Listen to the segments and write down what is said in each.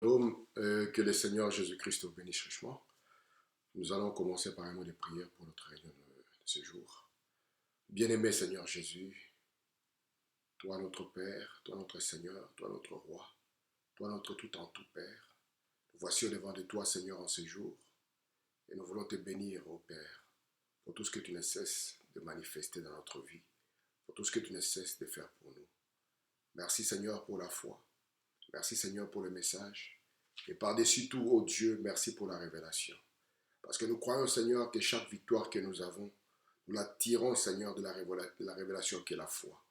Que le Seigneur Jésus-Christ vous bénisse richement. Nous allons commencer par un mot de prière pour notre réunion de ce jour. Bien-aimé Seigneur Jésus, toi notre Père, toi notre Seigneur, toi notre Roi, toi notre tout en tout Père, nous voici au-devant de toi Seigneur en ce jour et nous voulons te bénir, ô Père, pour tout ce que tu ne cesses de manifester dans notre vie, pour tout ce que tu ne cesses de faire pour nous. Merci Seigneur pour la foi, merci Seigneur pour le message et par-dessus tout, ô Dieu, merci pour la révélation. Parce que nous croyons, Seigneur, que chaque victoire que nous avons, nous la tirons, Seigneur, de la révélation qui est la foi.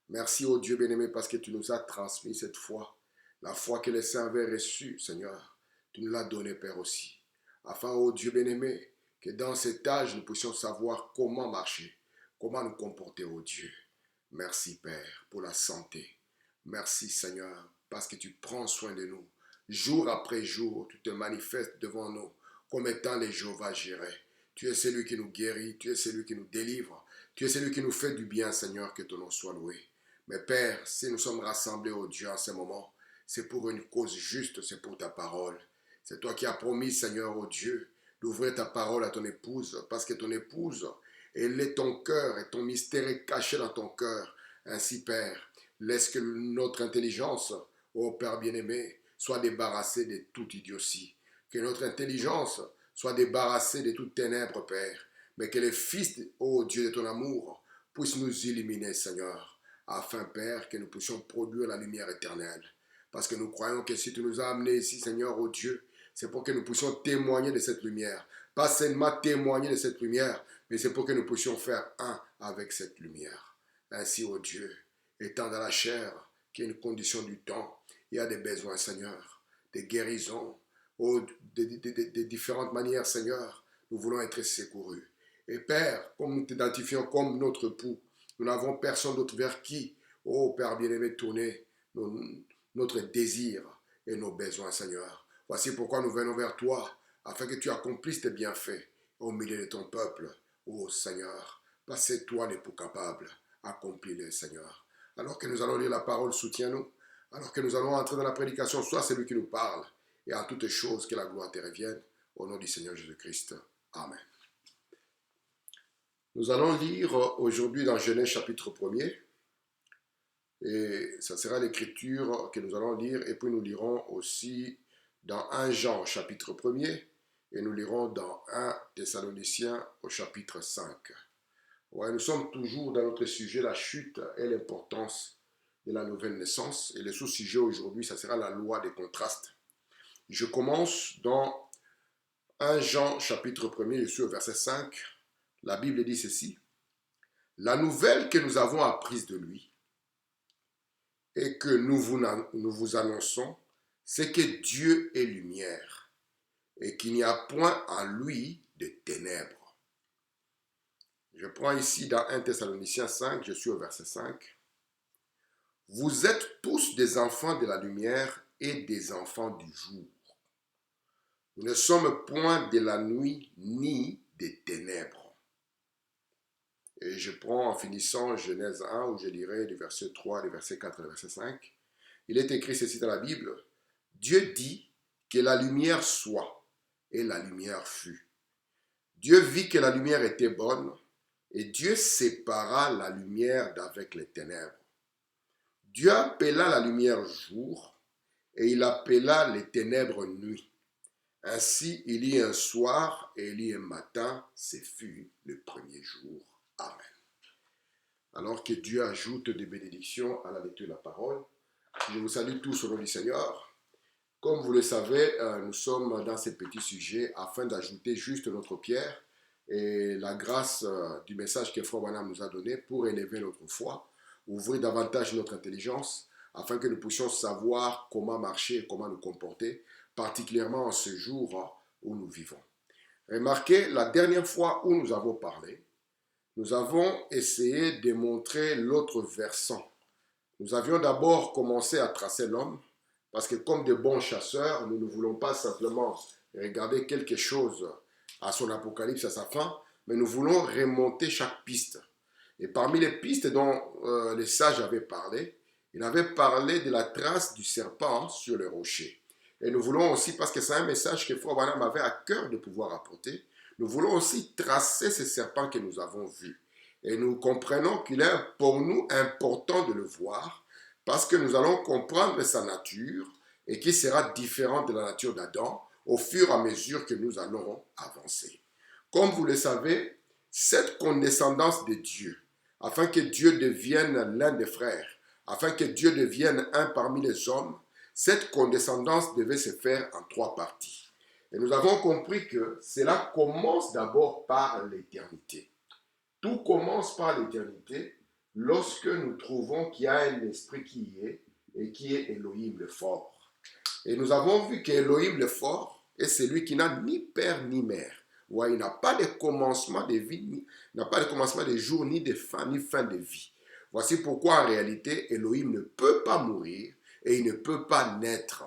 Merci, ô Dieu bien-aimé, parce que tu nous as transmis cette foi. La foi que les saints avaient reçue, Seigneur, tu nous l'as donnée, Père, aussi. Afin, ô Dieu bien-aimé, que dans cet âge, nous puissions savoir comment marcher, comment nous comporter, ô Dieu. Merci, Père, pour la santé. Merci, Seigneur, parce que tu prends soin de nous. Jour après jour, tu te manifestes devant nous comme étant les Jéhovah Jireh. Tu es celui qui nous guérit, tu es celui qui nous délivre, tu es celui qui nous fait du bien, Seigneur, que ton nom soit loué. Mais Père, si nous sommes rassemblés, au Dieu, en ce moment, c'est pour une cause juste, c'est pour ta parole. C'est toi qui as promis, Seigneur, au Dieu, d'ouvrir ta parole à ton épouse, parce que ton épouse, elle est ton cœur, et ton mystère est caché dans ton cœur. Ainsi, Père, laisse que notre intelligence, ô Père bien-aimé, soit débarrassée de toute idiotie. Que notre intelligence soit débarrassée de toute ténèbres, Père, mais que les fils, ô Dieu de ton amour, puissent nous illuminer, Seigneur, afin, Père, que nous puissions produire la lumière éternelle. Parce que nous croyons que si tu nous as amenés ici, Seigneur, ô Dieu, c'est pour que nous puissions témoigner de cette lumière. Pas seulement témoigner de cette lumière, mais c'est pour que nous puissions faire un avec cette lumière. Ainsi, ô Dieu, étant dans la chair, qui est une condition du temps, il y a des besoins, Seigneur, des guérisons, de différentes manières, Seigneur, nous voulons être secourus. Et Père, comme nous t'identifions comme notre époux, nous n'avons personne d'autre vers qui, ô Père bien-aimé, tourner notre désir et nos besoins, Seigneur. Voici pourquoi nous venons vers toi, afin que tu accomplisses tes bienfaits au milieu de ton peuple, ô Seigneur. Parce que c'est toi l'époux capable, accomplis-les, Seigneur. Alors que nous allons lire la parole, soutiens-nous. Alors que nous allons entrer dans la prédication, sois celui qui nous parle. Et à toutes choses, que la gloire te revienne. Au nom du Seigneur Jésus-Christ. Amen. Nous allons lire aujourd'hui dans Genèse chapitre 1er. Et ça sera l'écriture que nous allons lire. Et puis nous lirons aussi dans 1 Jean chapitre 1er. Et nous lirons dans 1 Thessaloniciens au chapitre 5. Ouais, nous sommes toujours dans notre sujet, la chute et l'importance de la nouvelle naissance. Et le sous-sujet aujourd'hui, ça sera la loi des contrastes. Je commence dans 1 Jean chapitre 1er, je suis au verset 5. La Bible dit ceci. La nouvelle que nous avons apprise de lui et que nous vous annonçons, c'est que Dieu est lumière et qu'il n'y a point en lui de ténèbres. Je prends ici dans 1 Thessaloniciens 5, je suis au verset 5. Vous êtes tous des enfants de la lumière et des enfants du jour. Nous ne sommes point de la nuit ni des ténèbres. Et je prends en finissant Genèse 1 où je lirai du verset 3, du verset 4 et du verset 5. Il est écrit ceci dans la Bible. Dieu dit que la lumière soit et la lumière fut. Dieu vit que la lumière était bonne et Dieu sépara la lumière d'avec les ténèbres. Dieu appela la lumière jour et il appela les ténèbres nuit. Ainsi, il y a un soir et il y a un matin, ce fut le premier jour. Amen. Alors que Dieu ajoute des bénédictions à la lecture de la parole, je vous salue tous au nom du Seigneur. Comme vous le savez, nous sommes dans ces petits sujets afin d'ajouter juste notre pierre et la grâce du message que Frère Branham nous a donné pour élever notre foi, ouvrir davantage notre intelligence afin que nous puissions savoir comment marcher et comment nous comporter, particulièrement en ce jour où nous vivons. Remarquez, la dernière fois où nous avons parlé, nous avons essayé de montrer l'autre versant. Nous avions d'abord commencé à tracer l'homme, parce que comme de bons chasseurs, nous ne voulons pas simplement regarder quelque chose à son apocalypse, à sa fin, mais nous voulons remonter chaque piste. Et parmi les pistes dont les sages avaient parlé, il avait parlé de la trace du serpent sur le rocher. Et nous voulons aussi, parce que c'est un message que Frère Branham avait à cœur de pouvoir apporter, nous voulons aussi tracer ces serpents que nous avons vus. Et nous comprenons qu'il est pour nous important de le voir, parce que nous allons comprendre sa nature et qui sera différente de la nature d'Adam au fur et à mesure que nous allons avancer. Comme vous le savez, cette condescendance de Dieu, afin que Dieu devienne l'un des frères, afin que Dieu devienne un parmi les hommes, cette condescendance devait se faire en 3 parties. Et nous avons compris que cela commence d'abord par l'éternité. Tout commence par l'éternité lorsque nous trouvons qu'il y a un esprit qui y est et qui est Elohim le fort. Et nous avons vu qu'Elohim le fort est celui qui n'a ni père ni mère. Ouais, il n'a pas de commencement de vie, n'a pas de commencement de jour, ni fin de vie. Voici pourquoi en réalité, Elohim ne peut pas mourir et il ne peut pas naître.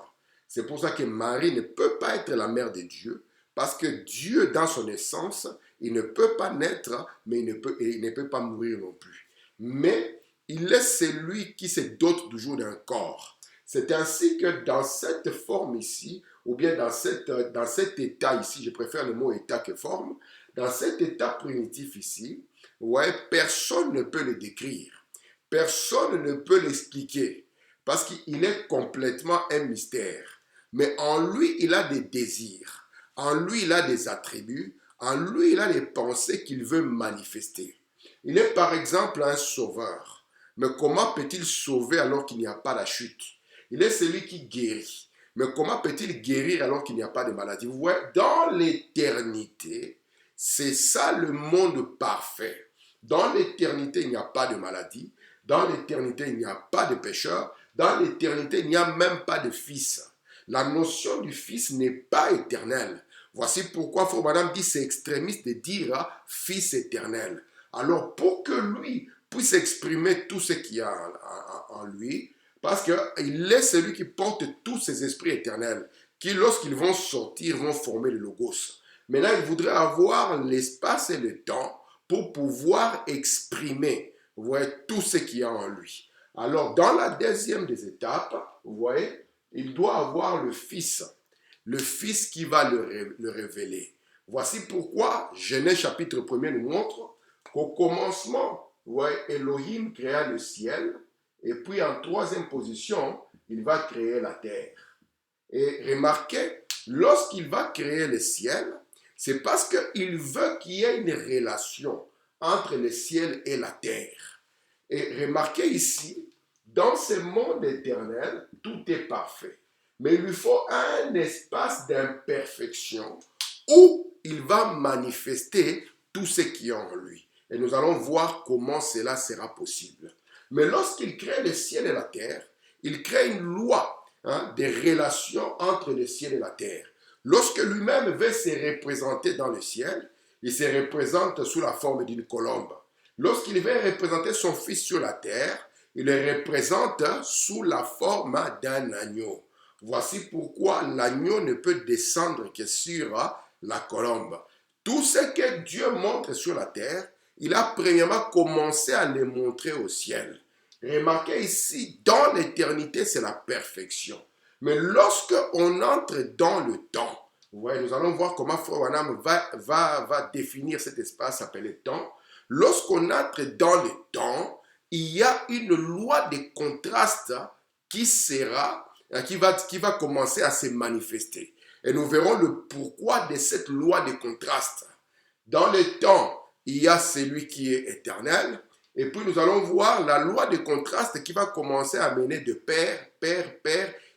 C'est pour ça que Marie ne peut pas être la mère de Dieu, parce que Dieu, dans son essence, il ne peut pas naître, mais il ne peut pas mourir non plus. Mais il est celui qui se dote toujours d'un corps. C'est ainsi que dans cette forme ici, ou bien dans cet état ici, je préfère le mot état que forme, dans cet état primitif ici, ouais, personne ne peut le décrire. Personne ne peut l'expliquer parce qu'il est complètement un mystère. Mais en lui, il a des désirs. En lui, il a des attributs. En lui, il a des pensées qu'il veut manifester. Il est par exemple un sauveur. Mais comment peut-il sauver alors qu'il n'y a pas la chute? Il est celui qui guérit. Mais comment peut-il guérir alors qu'il n'y a pas de maladie? Vous voyez, dans l'éternité, c'est ça le monde parfait. Dans l'éternité, il n'y a pas de maladie. Dans l'éternité, il n'y a pas de pécheur. Dans l'éternité, il n'y a même pas de fils. La notion du fils n'est pas éternelle. Voici pourquoi Frère Branham dit c'est extrémiste de dire fils éternel. Alors pour que lui puisse exprimer tout ce qu'il y a en lui, parce qu'il est celui qui porte tous ces esprits éternels, qui lorsqu'ils vont sortir, vont former le logos. Maintenant, il voudrait avoir l'espace et le temps pour pouvoir exprimer, vous voyez, tout ce qu'il y a en lui. Alors, dans la deuxième des étapes, vous voyez, il doit avoir le Fils qui va le révéler. Voici pourquoi Genèse chapitre 1er nous montre qu'au commencement, vous voyez, Elohim créa le ciel, et puis en 3e position, il va créer la terre. Et remarquez, lorsqu'il va créer le ciel, c'est parce qu'il veut qu'il y ait une relation entre le ciel et la terre. Et remarquez ici, dans ce monde éternel, tout est parfait. Mais il lui faut un espace d'imperfection où il va manifester tout ce qui est en lui. Et nous allons voir comment cela sera possible. Mais lorsqu'il crée le ciel et la terre, il crée une loi des relations entre le ciel et la terre. Lorsque lui-même veut se représenter dans le ciel, il se représente sous la forme d'une colombe. Lorsqu'il veut représenter son fils sur la terre, il le représente sous la forme d'un agneau. Voici pourquoi l'agneau ne peut descendre que sur la colombe. Tout ce que Dieu montre sur la terre, il a premièrement commencé à le montrer au ciel. Remarquez ici, dans l'éternité, c'est la perfection. Mais lorsque on entre dans le temps, vous voyez, nous allons voir comment Frère Branham va définir cet espace appelé temps. Lorsqu'on entre dans le temps, il y a une loi de contraste qui va commencer à se manifester. Et nous verrons le pourquoi de cette loi de contraste. Dans le temps, il y a celui qui est éternel. Et puis nous allons voir la loi de contraste qui va commencer à mener de père.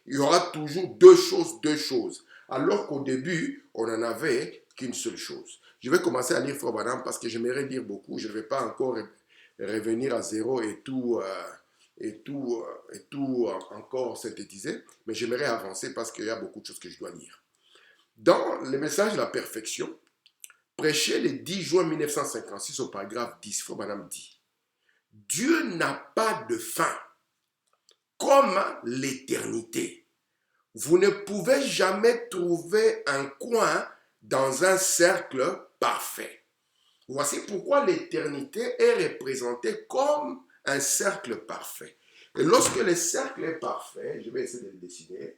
Il y aura toujours deux choses. Alors qu'au début, on n'en avait qu'une seule chose. Je vais commencer à lire Frère Branham parce que j'aimerais lire beaucoup. Je ne vais pas encore revenir à zéro et tout encore synthétiser. Mais j'aimerais avancer parce qu'il y a beaucoup de choses que je dois lire. Dans le message de la perfection, prêché le 10 juin 1956 au paragraphe 10, Frère Branham dit: Dieu n'a pas de fin, comme l'éternité. Vous ne pouvez jamais trouver un coin dans un cercle parfait. Voici pourquoi l'éternité est représentée comme un cercle parfait. Et lorsque le cercle est parfait, je vais essayer de le dessiner.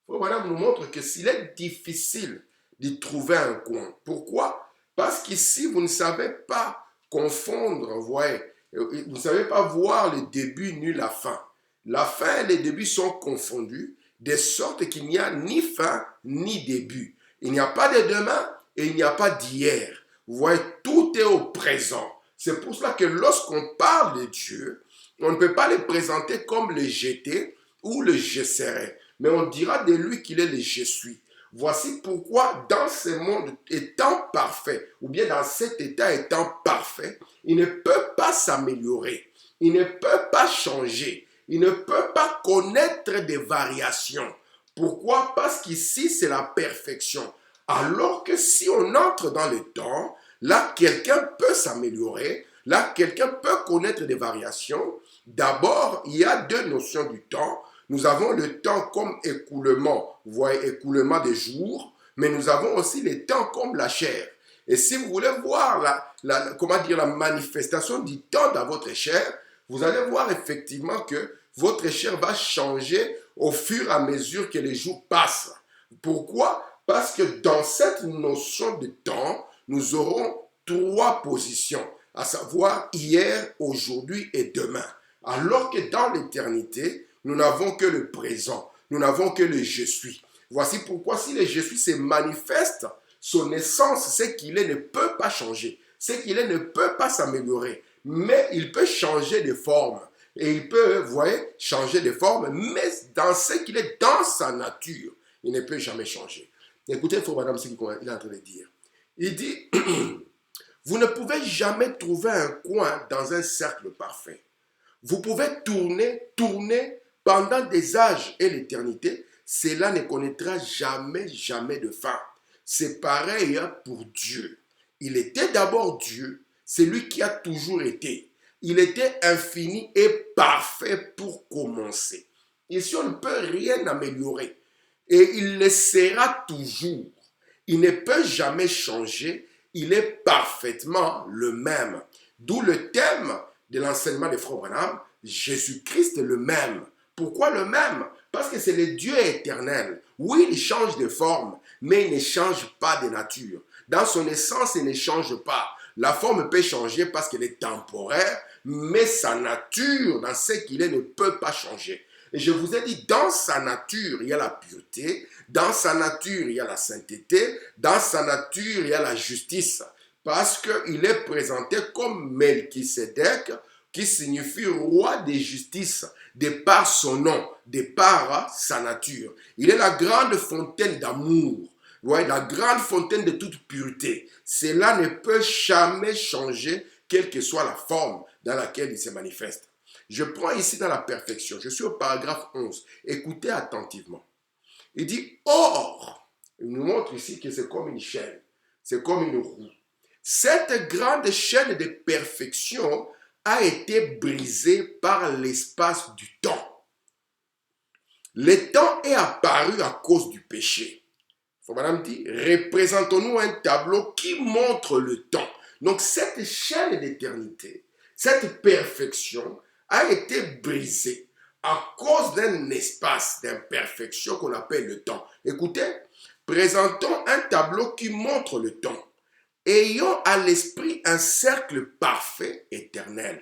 Frère Branham nous montre que s'il est difficile d'y trouver un coin. Pourquoi? Parce qu'ici, vous ne savez pas confondre, vous voyez, vous ne savez pas voir le début ni la fin. La fin et les débuts sont confondus, de sorte qu'il n'y a ni fin ni début. Il n'y a pas de demain et il n'y a pas d'hier. Vous voyez, tout est au présent. C'est pour cela que lorsqu'on parle de Dieu, on ne peut pas le présenter comme le j'étais ou le je serai, mais on dira de lui qu'il est le je suis. Voici pourquoi dans ce monde étant parfait, ou bien dans cet état étant parfait, il ne peut pas s'améliorer, il ne peut pas changer, il ne peut pas connaître des variations. Pourquoi? Parce qu'ici c'est la perfection. Alors que si on entre dans le temps, là quelqu'un peut s'améliorer, là quelqu'un peut connaître des variations. D'abord, il y a deux notions du temps. Nous avons le temps comme écoulement, vous voyez, écoulement des jours, mais nous avons aussi le temps comme la chair. Et si vous voulez voir la manifestation du temps dans votre chair, vous allez voir effectivement que votre chair va changer au fur et à mesure que les jours passent. Pourquoi? Parce que dans cette notion de temps, nous aurons trois positions, à savoir hier, aujourd'hui et demain. Alors que dans l'éternité, nous n'avons que le présent. Nous n'avons que le je suis. Voici pourquoi si le je suis se manifeste, son essence, c'est qu'il est ne peut pas changer. C'est qu'il est ne peut pas s'améliorer. Mais il peut changer de forme. Et il peut, vous voyez, changer de forme. Mais dans ce qu'il est dans sa nature, il ne peut jamais changer. Écoutez, il faut madame ce qu'il est en train de dire. Il dit, vous ne pouvez jamais trouver un coin dans un cercle parfait. Vous pouvez tourner pendant des âges et l'éternité. Cela ne connaîtra jamais, jamais de fin. C'est pareil pour Dieu. Il était d'abord Dieu. C'est lui qui a toujours été. Il était infini et parfait pour commencer. Ici, on ne peut rien améliorer. Et il le sera toujours. Il ne peut jamais changer. Il est parfaitement le même. D'où le thème de l'enseignement de Frère Branham, Jésus-Christ est le même. Pourquoi le même? Parce que c'est le Dieu éternel. Oui, il change de forme, mais il ne change pas de nature. Dans son essence, il ne change pas. La forme peut changer parce qu'elle est temporaire, mais sa nature, dans ce qu'il est, ne peut pas changer. Et je vous ai dit, dans sa nature, il y a la pureté, dans sa nature, il y a la sainteté, dans sa nature, il y a la justice. Parce qu'il est présenté comme Melchisedec, qui signifie roi de justice, de par son nom, de par sa nature. Il est la grande fontaine d'amour, ouais, la grande fontaine de toute pureté. Cela ne peut jamais changer, quelle que soit la forme dans laquelle il se manifeste. Je prends ici dans la perfection, je suis au paragraphe 11. Écoutez attentivement. Il dit, or, il nous montre ici que c'est comme une chaîne, c'est comme une roue. Cette grande chaîne de perfection a été brisée par l'espace du temps. Le temps est apparu à cause du péché. Madame dit, représentons-nous un tableau qui montre le temps. Donc cette chaîne d'éternité, cette perfection a été brisée à cause d'un espace d'imperfection qu'on appelle le temps. Écoutez, présentons un tableau qui montre le temps. Ayons à l'esprit un cercle parfait, éternel.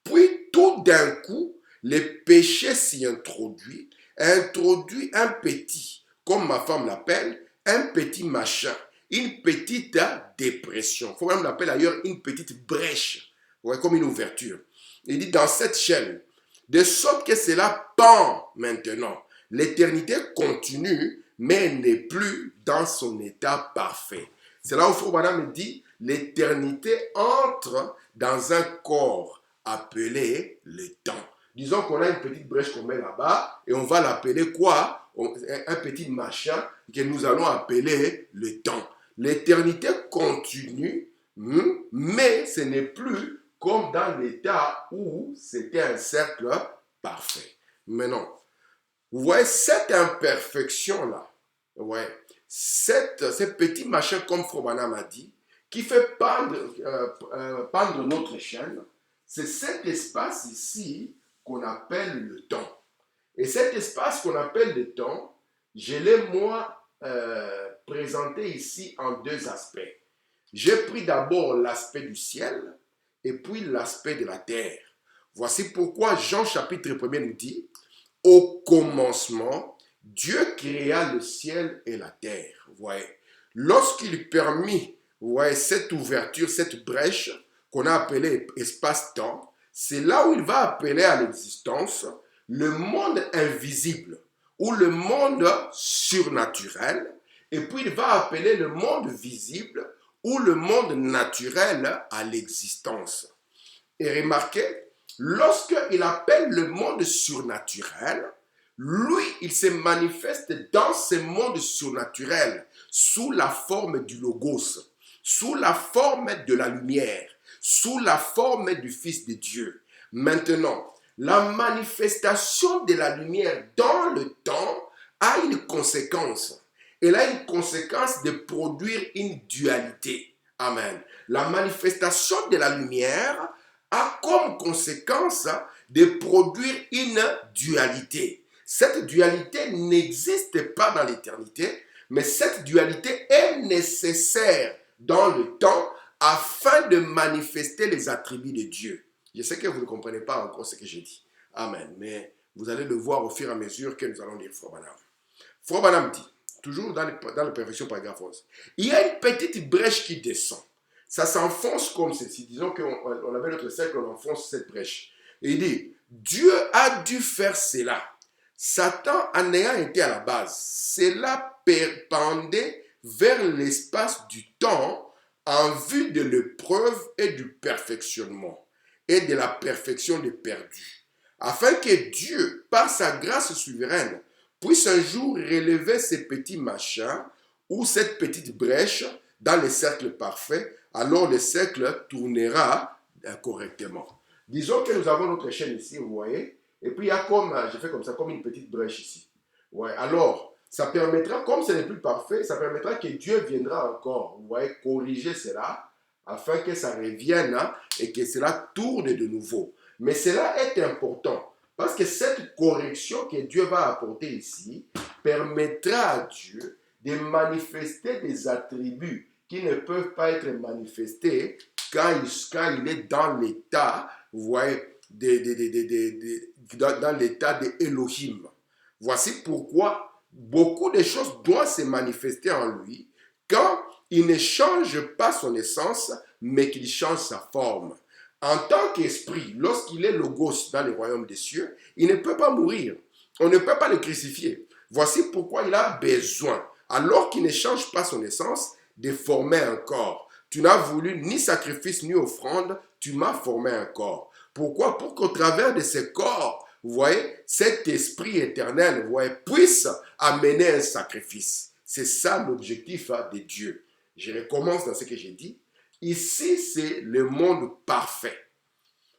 Puis tout d'un coup, le péché s'y introduit un petit, comme ma femme l'appelle, un petit machin, une petite dépression. Il faut même l'appeler ailleurs une petite brèche, ouais, comme une ouverture. Il dit dans cette chaîne, de sorte que cela pend maintenant. L'éternité continue, mais n'est plus dans son état parfait. C'est là où Frère Branham dit, l'éternité entre dans un corps appelé le temps. Disons qu'on a une petite brèche qu'on met là-bas et on va l'appeler quoi? Un petit machin que nous allons appeler le temps. L'éternité continue, mais ce n'est plus comme dans l'état où c'était un cercle parfait. Maintenant, vous voyez cette imperfection-là, ouais, ce petit machin comme Frère Branham a dit, qui fait pendre notre chaîne, c'est cet espace ici qu'on appelle le temps. Et cet espace qu'on appelle le temps, je l'ai moi présenté ici en deux aspects. J'ai pris d'abord l'aspect du ciel et puis l'aspect de la terre. Voici pourquoi Jean chapitre 1 nous dit, au commencement, Dieu créa le ciel et la terre. Vous voyez, lorsqu'il permit, vous voyez, cette ouverture, cette brèche qu'on a appelée espace-temps, c'est là où il va appeler à l'existence le monde invisible ou le monde surnaturel, et puis il va appeler le monde visible ou le monde naturel à l'existence. Et remarquez, lorsqu'il appelle le monde surnaturel, lui, il se manifeste dans ce monde surnaturel sous la forme du Logos, sous la forme de la lumière, sous la forme du Fils de Dieu. Maintenant, la manifestation de la lumière dans le temps a une conséquence. Elle a une conséquence de produire une dualité. Amen. La manifestation de la lumière a comme conséquence de produire une dualité. Cette dualité n'existe pas dans l'éternité, mais cette dualité est nécessaire dans le temps afin de manifester les attributs de Dieu. Je sais que vous ne comprenez pas encore ce que j'ai dit. Amen. Mais vous allez le voir au fur et à mesure que nous allons lire Frère Branham. Frère Branham dit, toujours dans la perfection paragraphe 11, il y a une petite brèche qui descend. Ça s'enfonce comme ceci. Disons qu'on avait notre cercle, on enfonce cette brèche. Et il dit, Dieu a dû faire cela. Satan en ayant été à la base, cela pendait vers l'espace du temps en vue de l'épreuve et du perfectionnement et de la perfection des perdus, afin que Dieu, par sa grâce souveraine, puisse un jour relever ces petits machins ou cette petite brèche dans le cercle parfait, alors le cercle tournera correctement. Disons que nous avons notre chaîne ici, vous voyez, et puis il y a comme, j'ai fait comme ça, comme une petite brèche ici. Ouais, alors, ça permettra, comme ce n'est plus parfait, ça permettra que Dieu viendra encore, vous voyez, corriger cela, afin que ça revienne et que cela tourne de nouveau. Mais cela est important, parce que cette correction que Dieu va apporter ici permettra à Dieu de manifester des attributs qui ne peuvent pas être manifestés quand il est dans l'état, vous voyez, dans l'état de Elohim. Voici pourquoi beaucoup de choses doivent se manifester en lui quand il ne change pas son essence, mais qu'il change sa forme. En tant qu'esprit, lorsqu'il est logos dans le royaume des cieux, il ne peut pas mourir. On ne peut pas le crucifier. Voici pourquoi il a besoin, alors qu'il ne change pas son essence, de former un corps. Tu n'as voulu ni sacrifice ni offrande, tu m'as formé un corps. Pourquoi? Pour qu'au travers de ce corps, vous voyez, cet esprit éternel, vous voyez, puisse amener un sacrifice. C'est ça l'objectif de Dieu. Je recommence dans ce que j'ai dit. Ici, c'est le monde parfait.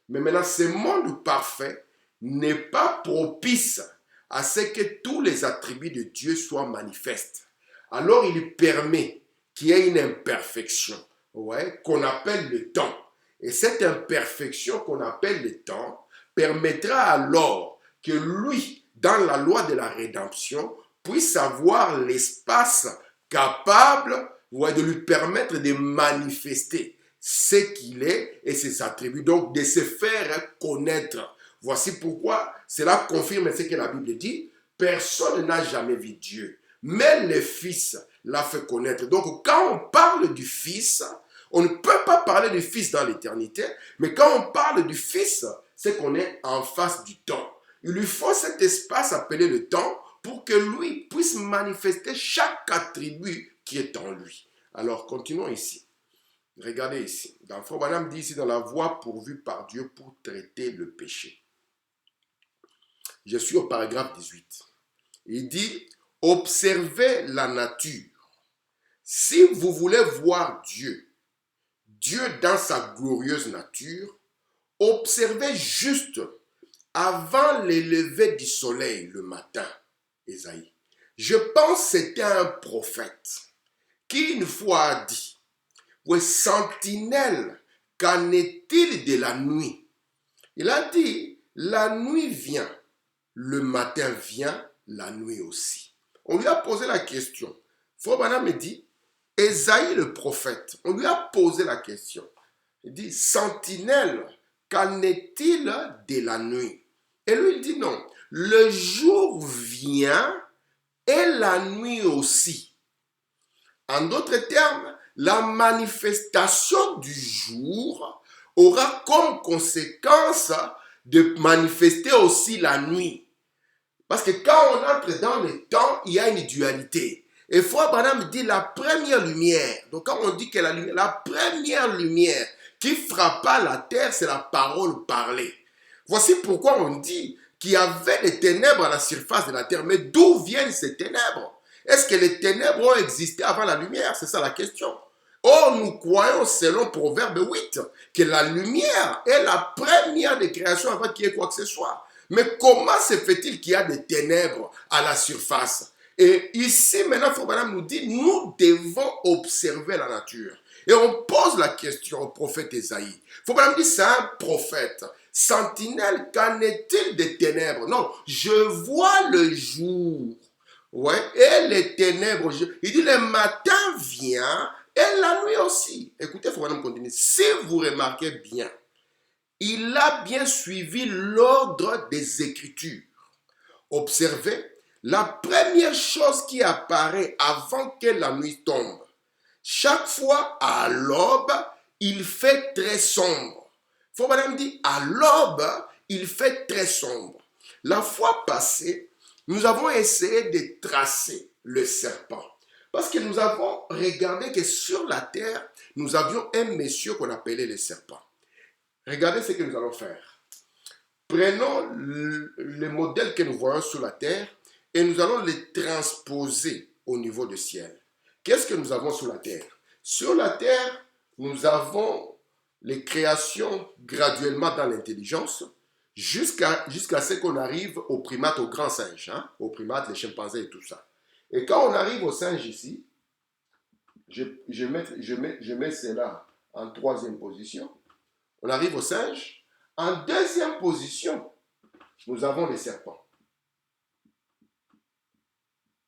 Mais maintenant, ce monde parfait n'est pas propice à ce que tous les attributs de Dieu soient manifestes. Alors, il permet qu'il y ait une imperfection, ouais, qu'on appelle le temps. Et cette imperfection qu'on appelle le temps permettra alors que lui, dans la loi de la rédemption, puisse avoir l'espace capable, ouais, de lui permettre de manifester ce qu'il est et ses attributs, donc de se faire connaître. Voici pourquoi cela confirme ce que la Bible dit. Personne n'a jamais vu Dieu, mais le Fils l'a fait connaître. Donc quand on parle du Fils, on ne peut pas parler du Fils dans l'éternité, mais quand on parle du Fils, c'est qu'on est en face du temps. Il lui faut cet espace appelé le temps pour que lui puisse manifester chaque attribut qui est en lui. Alors continuons ici. Regardez ici. Frère Branham dit ici dans la voie pourvue par Dieu pour traiter le péché. Je suis au paragraphe 18. Il dit, observez la nature. Si vous voulez voir Dieu, Dieu dans sa glorieuse nature, observez juste avant le lever du soleil le matin, Ésaïe. Je pense que c'était un prophète qui une fois a dit, oui, sentinelle, qu'en est-il de la nuit? Il a dit, la nuit vient, le matin vient, la nuit aussi. On lui a posé la question. Frère Branham me dit, Ésaïe le prophète, on lui a posé la question. Il dit, sentinelle, qu'en est-il de la nuit? Et lui, il dit non. Le jour vient et la nuit aussi. En d'autres termes, la manifestation du jour aura comme conséquence de manifester aussi la nuit. Parce que quand on entre dans le temps, il y a une dualité. Et Frère Branham dit la première lumière. Donc quand on dit que la première lumière qui frappa la terre, c'est la parole parlée. Voici pourquoi on dit qu'il y avait des ténèbres à la surface de la terre. Mais d'où viennent ces ténèbres? Est-ce que les ténèbres ont existé avant la lumière? C'est ça la question. Or, nous croyons, selon Proverbe 8, que la lumière est la première des créations avant qu'il y ait quoi que ce soit. Mais comment se fait-il qu'il y a des ténèbres à la surface? Et ici, maintenant, Frère Branham nous dit, nous devons observer la nature. Et on pose la question au prophète Ésaïe. Frère Branham dit, c'est un prophète. Sentinelle, qu'en est-il des ténèbres? Non, je vois le jour. Ouais, et les ténèbres, il dit, le matin vient et la nuit aussi. Écoutez, Frère Branham continue. Si vous remarquez bien, il a bien suivi l'ordre des Écritures. Observez, la première chose qui apparaît avant que la nuit tombe, chaque fois à l'aube, il fait très sombre. Frère Branham dit, à l'aube, il fait très sombre. La fois passée, nous avons essayé de tracer le serpent. Parce que nous avons regardé que sur la terre, nous avions un monsieur qu'on appelait le serpent. Regardez ce que nous allons faire. Prenons le modèle que nous voyons sur la terre et nous allons le transposer au niveau du ciel. Qu'est-ce que nous avons sur la terre? Sur la terre, nous avons les créations graduellement dans l'intelligence jusqu'à ce qu'on arrive aux primates, aux grands singes, aux primates, les chimpanzés et tout ça. Et quand on arrive aux singes ici, je mets cela en troisième position. On arrive aux singes. En deuxième position, nous avons les serpents.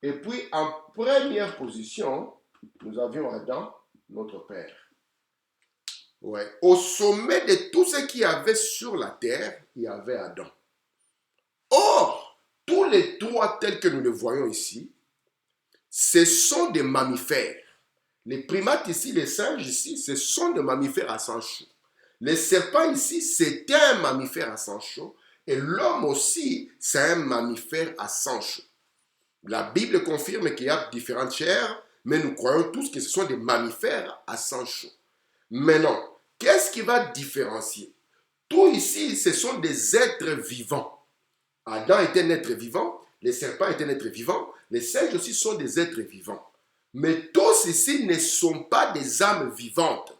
Et puis en première position, nous avions Adam, notre père. Ouais. Au sommet de tout ce qu'il y avait sur la terre, il y avait Adam. Or, tous les trois tels que nous le voyons ici, ce sont des mammifères. Les primates ici, les singes ici, ce sont des mammifères à sang chaud. Les serpents ici, c'est un mammifère à sang chaud. Et l'homme aussi, c'est un mammifère à sang chaud. La Bible confirme qu'il y a différentes chairs, mais nous croyons tous que ce sont des mammifères à sang chaud. Maintenant, qu'est-ce qui va différencier? Tout ici, ce sont des êtres vivants. Adam était un être vivant, les serpents étaient un être vivant, les singes aussi sont des êtres vivants. Mais tous ici ne sont pas des âmes vivantes.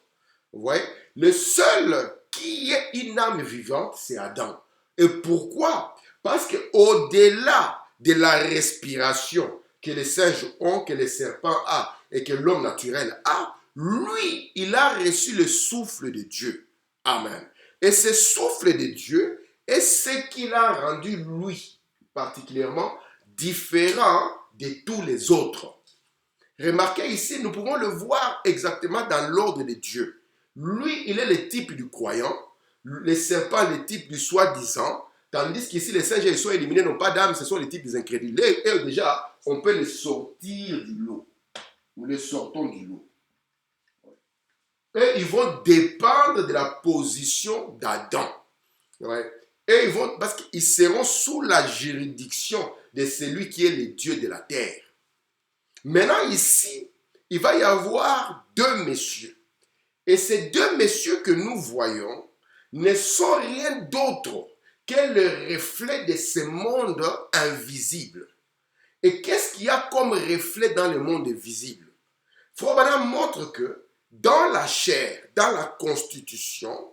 Vous voyez? Le seul qui est une âme vivante, c'est Adam. Et pourquoi? Parce qu'au-delà de la respiration que les singes ont, que les serpents ont et que l'homme naturel a, lui, il a reçu le souffle de Dieu. Amen. Et ce souffle de Dieu est ce qu'il a rendu, lui, particulièrement différent de tous les autres. Remarquez ici, nous pouvons le voir exactement dans l'ordre de Dieu. Lui, il est le type du croyant, les serpents, le type du soi-disant, tandis qu'ici, les singes, ils sont éliminés, n'ont pas d'âme, ce sont les types des incrédules. Et déjà, on peut les sortir du lot. Nous les sortons du lot. Et ils vont dépendre de la position d'Adam. Ouais. Et ils vont, parce qu'ils seront sous la juridiction de celui qui est le Dieu de la terre. Maintenant, ici, il va y avoir deux messieurs. Et ces deux messieurs que nous voyons ne sont rien d'autre que le reflet de ce monde invisible. Et qu'est-ce qu'il y a comme reflet dans le monde visible? Frère Branham montre que dans la chair, dans la constitution,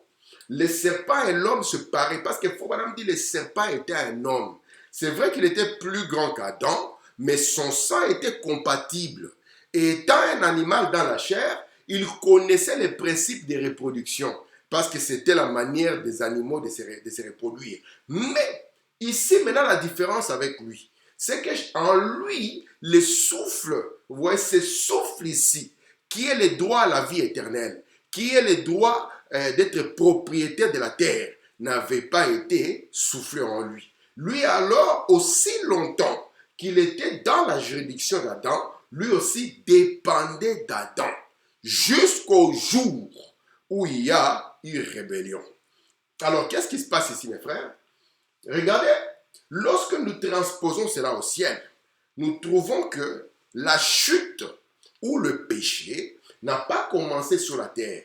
le serpent et l'homme se paraissent. Parce que Frère Branham dit que le serpent était un homme. C'est vrai qu'il était plus grand qu'Adam, mais son sang était compatible. Et étant un animal dans la chair, il connaissait les principes de reproduction. Parce que c'était la manière des animaux de se reproduire. Mais ici, maintenant, la différence avec lui, c'est qu'en lui, le souffle, vous voyez, ce souffle ici, qui est le droit à la vie éternelle, qui est le droit d'être propriétaire de la terre, n'avait pas été soufflé en lui. Lui alors, aussi longtemps qu'il était dans la juridiction d'Adam, lui aussi dépendait d'Adam, jusqu'au jour où il y a eu rébellion. Alors, qu'est-ce qui se passe ici, mes frères? Regardez, lorsque nous transposons cela au ciel, nous trouvons que la chute ou le péché n'a pas commencé sur la terre.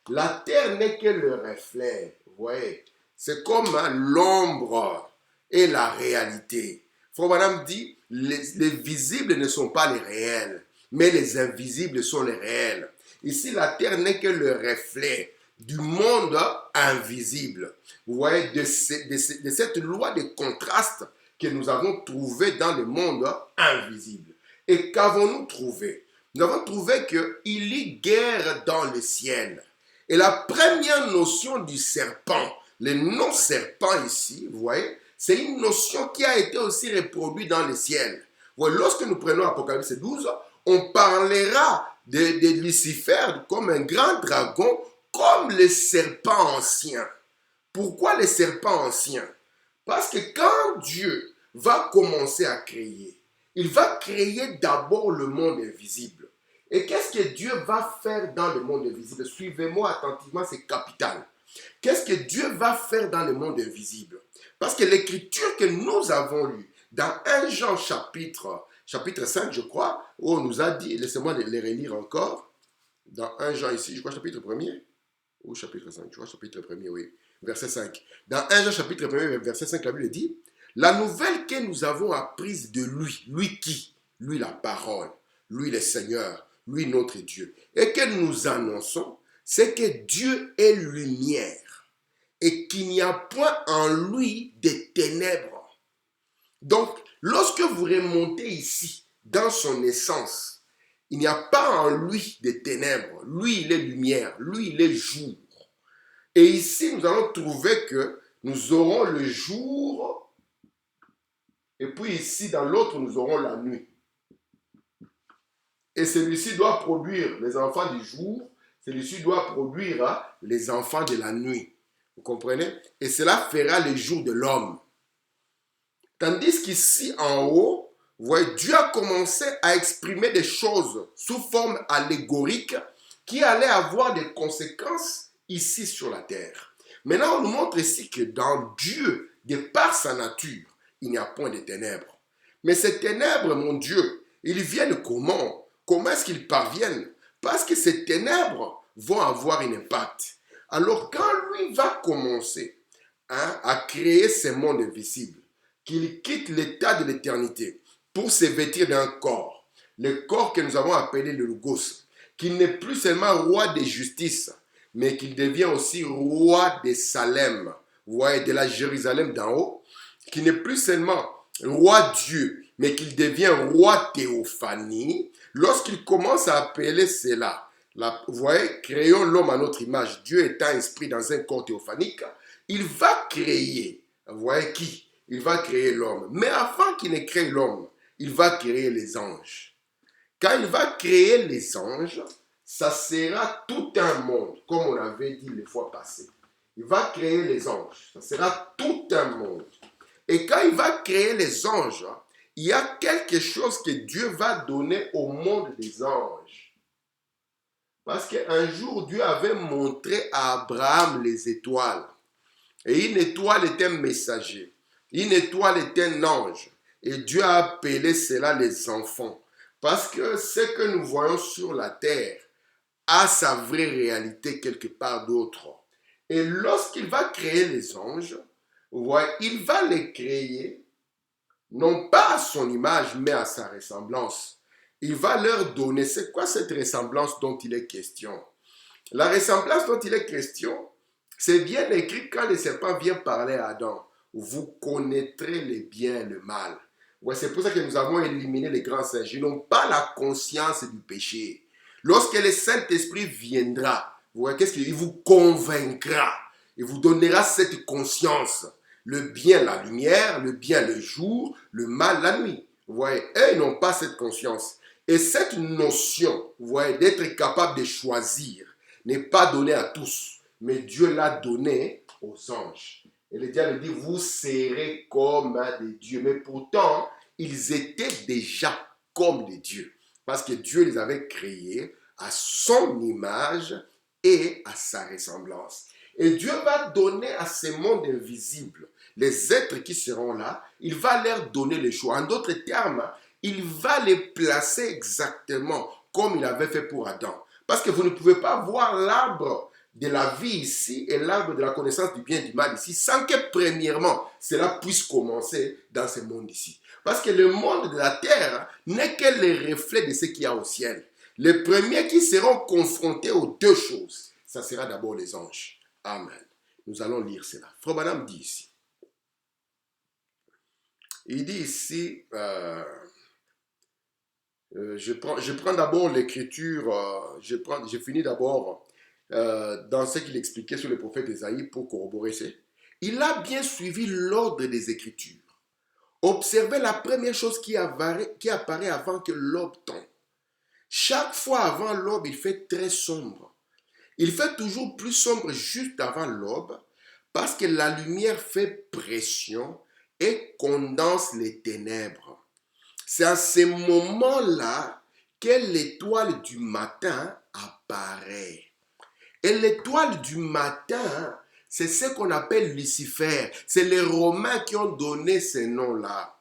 La terre n'est que le reflet, vous voyez. C'est comme l'ombre et la réalité. Frère Branham dit, les visibles ne sont pas les réels, mais les invisibles sont les réels. Ici, la terre n'est que le reflet du monde invisible. Vous voyez, de cette loi de contraste que nous avons trouvé dans le monde invisible. Et qu'avons-nous trouvé? Nous avons trouvé qu'il y a guerre dans le ciel. Et la première notion du serpent, le non-serpent ici, vous voyez, c'est une notion qui a été aussi reproduite dans le ciel. Vous voyez, lorsque nous prenons Apocalypse 12, on parlera de Lucifer comme un grand dragon, comme le serpent ancien. Pourquoi le serpent ancien? Parce que quand Dieu va commencer à créer, il va créer d'abord le monde invisible. Et qu'est-ce que Dieu va faire dans le monde invisible? Suivez-moi attentivement, c'est capital. Qu'est-ce que Dieu va faire dans le monde invisible? Parce que l'écriture que nous avons lue dans 1 Jean chapitre 5, je crois, où on nous a dit, laissez-moi les relire encore, dans 1 Jean ici, je crois chapitre 1er, ou chapitre 5, je crois chapitre 1er, oui, verset 5. Dans 1 Jean chapitre 1er, verset 5, la Bible dit, la nouvelle que nous avons apprise de lui, lui qui? Lui la parole, lui le Seigneur, lui notre Dieu, et que nous annonçons, c'est que Dieu est lumière et qu'il n'y a point en lui de ténèbres. Donc, lorsque vous remontez ici, dans son essence, il n'y a pas en lui de ténèbres. Lui, il est lumière, lui, il est jour. Et ici, nous allons trouver que nous aurons le jour, et puis ici, dans l'autre, nous aurons la nuit. Et celui-ci doit produire les enfants du jour, celui-ci doit produire les enfants de la nuit. Vous comprenez? Et cela fera le jour de l'homme. Tandis qu'ici, en haut, vous voyez, Dieu a commencé à exprimer des choses sous forme allégorique qui allaient avoir des conséquences ici sur la terre. Maintenant, on nous montre ici que dans Dieu, de par sa nature, il n'y a point de ténèbres. Mais ces ténèbres, mon Dieu, ils viennent comment? Comment est-ce qu'ils parviennent? Parce que ces ténèbres vont avoir un impact. Alors, quand lui va commencer à créer ce monde invisible, qu'il quitte l'état de l'éternité pour se vêtir d'un corps, le corps que nous avons appelé le Logos, qu'il n'est plus seulement roi de justice, mais qu'il devient aussi roi de Salem, vous voyez, de la Jérusalem d'en haut, qu'il n'est plus seulement roi Dieu, mais qu'il devient roi théophanie. Lorsqu'il commence à appeler cela, vous voyez, créons l'homme à notre image, Dieu étant esprit dans un corps théophanique, il va créer, vous voyez qui? Il va créer l'homme. Mais avant qu'il ne crée l'homme, il va créer les anges. Quand il va créer les anges, ça sera tout un monde, comme on avait dit les fois passées. Il va créer les anges, ça sera tout un monde. Et quand il va créer les anges, il y a quelque chose que Dieu va donner au monde des anges. Parce qu'un jour, Dieu avait montré à Abraham les étoiles. Et une étoile est un messager. Une étoile est un ange. Et Dieu a appelé cela les enfants. Parce que ce que nous voyons sur la terre a sa vraie réalité quelque part d'autre. Et lorsqu'il va créer les anges, vous voyez, il va les créer, non pas à son image, mais à sa ressemblance. Il va leur donner, c'est quoi cette ressemblance dont il est question? La ressemblance dont il est question, c'est bien écrit quand le serpent vient parler à Adam. Vous connaîtrez le bien et le mal. Ouais, c'est pour ça que nous avons éliminé les grands singes. Ils n'ont pas la conscience du péché. Lorsque le Saint-Esprit viendra, vous voyez, qu'est-ce qu'il vous convaincra. Il vous donnera cette conscience. Le bien, la lumière, le bien, le jour, le mal, la nuit. Vous voyez, eux, ils n'ont pas cette conscience. Et cette notion, vous voyez, d'être capable de choisir n'est pas donnée à tous, mais Dieu l'a donnée aux anges. Et le diable dit, vous serez comme des dieux. Mais pourtant, ils étaient déjà comme des dieux. Parce que Dieu les avait créés à son image et à sa ressemblance. Et Dieu va donner à ces mondes invisibles, les êtres qui seront là, il va leur donner le choix. En d'autres termes, il va les placer exactement comme il avait fait pour Adam. Parce que vous ne pouvez pas voir l'arbre de la vie ici et l'arbre de la connaissance du bien et du mal ici sans que premièrement cela puisse commencer dans ce monde ici. Parce que le monde de la terre n'est que le reflet de ce qu'il y a au ciel. Les premiers qui seront confrontés aux deux choses, ça sera d'abord les anges. Amen. Nous allons lire cela. Frère Branham dit ici. Il dit ici, je prends d'abord l'écriture, je finis d'abord dans ce qu'il expliquait sur le prophète Ésaïe pour corroborer ça. Il a bien suivi l'ordre des Écritures. Observez la première chose qui apparaît avant que l'aube tombe. Chaque fois avant l'aube, il fait très sombre. Il fait toujours plus sombre juste avant l'aube parce que la lumière fait pression et condense les ténèbres. C'est à ces moments-là que l'étoile du matin apparaît. Et l'étoile du matin, c'est ce qu'on appelle Lucifer. C'est les Romains qui ont donné ce nom-là.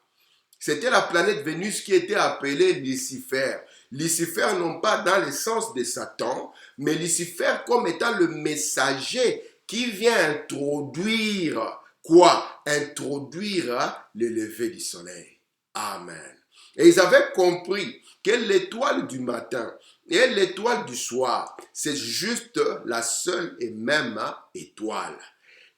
C'était la planète Vénus qui était appelée Lucifer. Lucifer non pas dans le sens de Satan, mais Lucifer comme étant le messager qui vient introduire quoi? Introduire le lever du soleil. Amen. Et ils avaient compris que l'étoile du matin et l'étoile du soir, c'est juste la seule et même étoile.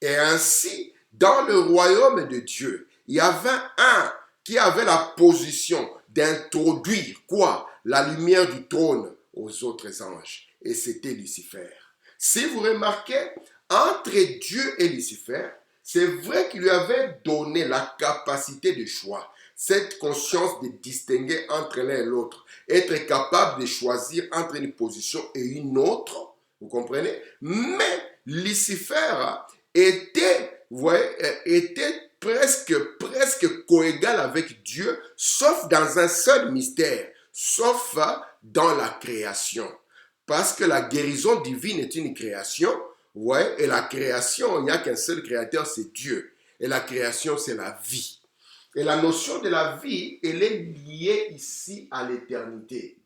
Et ainsi, dans le royaume de Dieu, il y avait un qui avait la position d'introduire quoi? La lumière du trône aux autres anges. Et c'était Lucifer. Si vous remarquez, entre Dieu et Lucifer, c'est vrai qu'il lui avait donné la capacité de choix, cette conscience de distinguer entre l'un et l'autre, être capable de choisir entre une position et une autre, vous comprenez? Mais Lucifer était, vous voyez, était presque coégal avec Dieu, sauf dans un seul mystère, sauf dans la création. Parce que la guérison divine est une création, ouais, et la création, il n'y a qu'un seul créateur, c'est Dieu. Et la création, c'est la vie. Et la notion de la vie, elle est liée ici à l'éternité.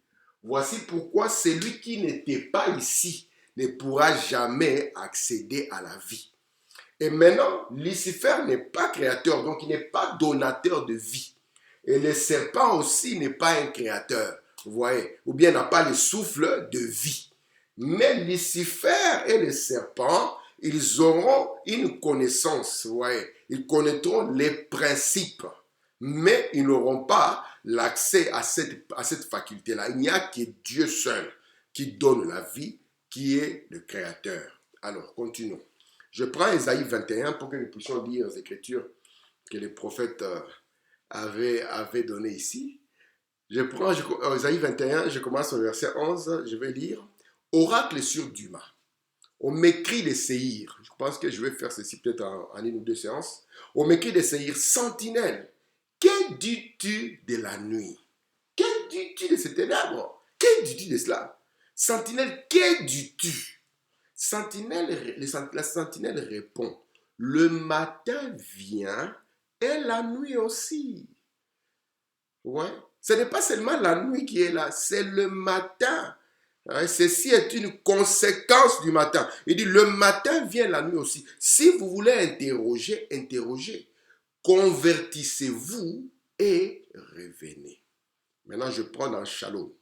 Voici pourquoi celui qui n'était pas ici ne pourra jamais accéder à la vie. Et maintenant, Lucifer n'est pas créateur, donc il n'est pas donateur de vie. Et le serpent aussi n'est pas un créateur, vous voyez, ou bien n'a pas le souffle de vie. Mais Lucifer et le serpent, ils auront une connaissance, vous voyez, ils connaîtront les principes, mais ils n'auront pas l'accès à cette faculté-là. Il n'y a que Dieu seul qui donne la vie, qui est le créateur. Alors, continuons. Je prends Ésaïe 21 pour que nous puissions lire les Écritures que les prophètes avaient données ici. Je prends Ésaïe 21, je commence au verset 11, je vais lire. Oracle sur Duma, au mépris des séirs. Je pense que je vais faire ceci peut-être en une ou deux séances. Au mépris des séirs, sentinelle, que dis-tu de la nuit? Que dis-tu de ces ténèbres? Que dis-tu de cela? Sentinelle, que dis-tu? La sentinelle répond, le matin vient et la nuit aussi. Ouais. Ce n'est pas seulement la nuit qui est là, c'est le matin. Ouais. Ceci est une conséquence du matin. Il dit, le matin vient la nuit aussi. Si vous voulez interroger, interrogez. Convertissez-vous et revenez. Maintenant, je prends dans Shalom.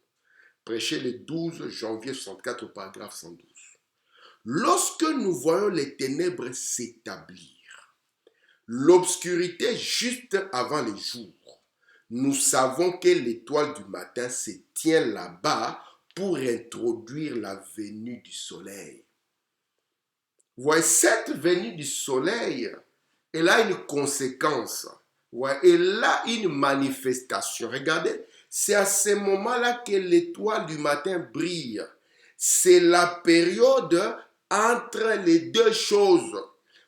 Prêché le 12 janvier 64 au paragraphe 112. Lorsque nous voyons les ténèbres s'établir, l'obscurité juste avant le jour, nous savons que l'étoile du matin se tient là-bas pour introduire la venue du soleil. Voyez, cette venue du soleil, elle a une conséquence. Ouais, et là, une manifestation. Regardez, c'est à ce moment-là que l'étoile du matin brille. C'est la période entre les deux choses.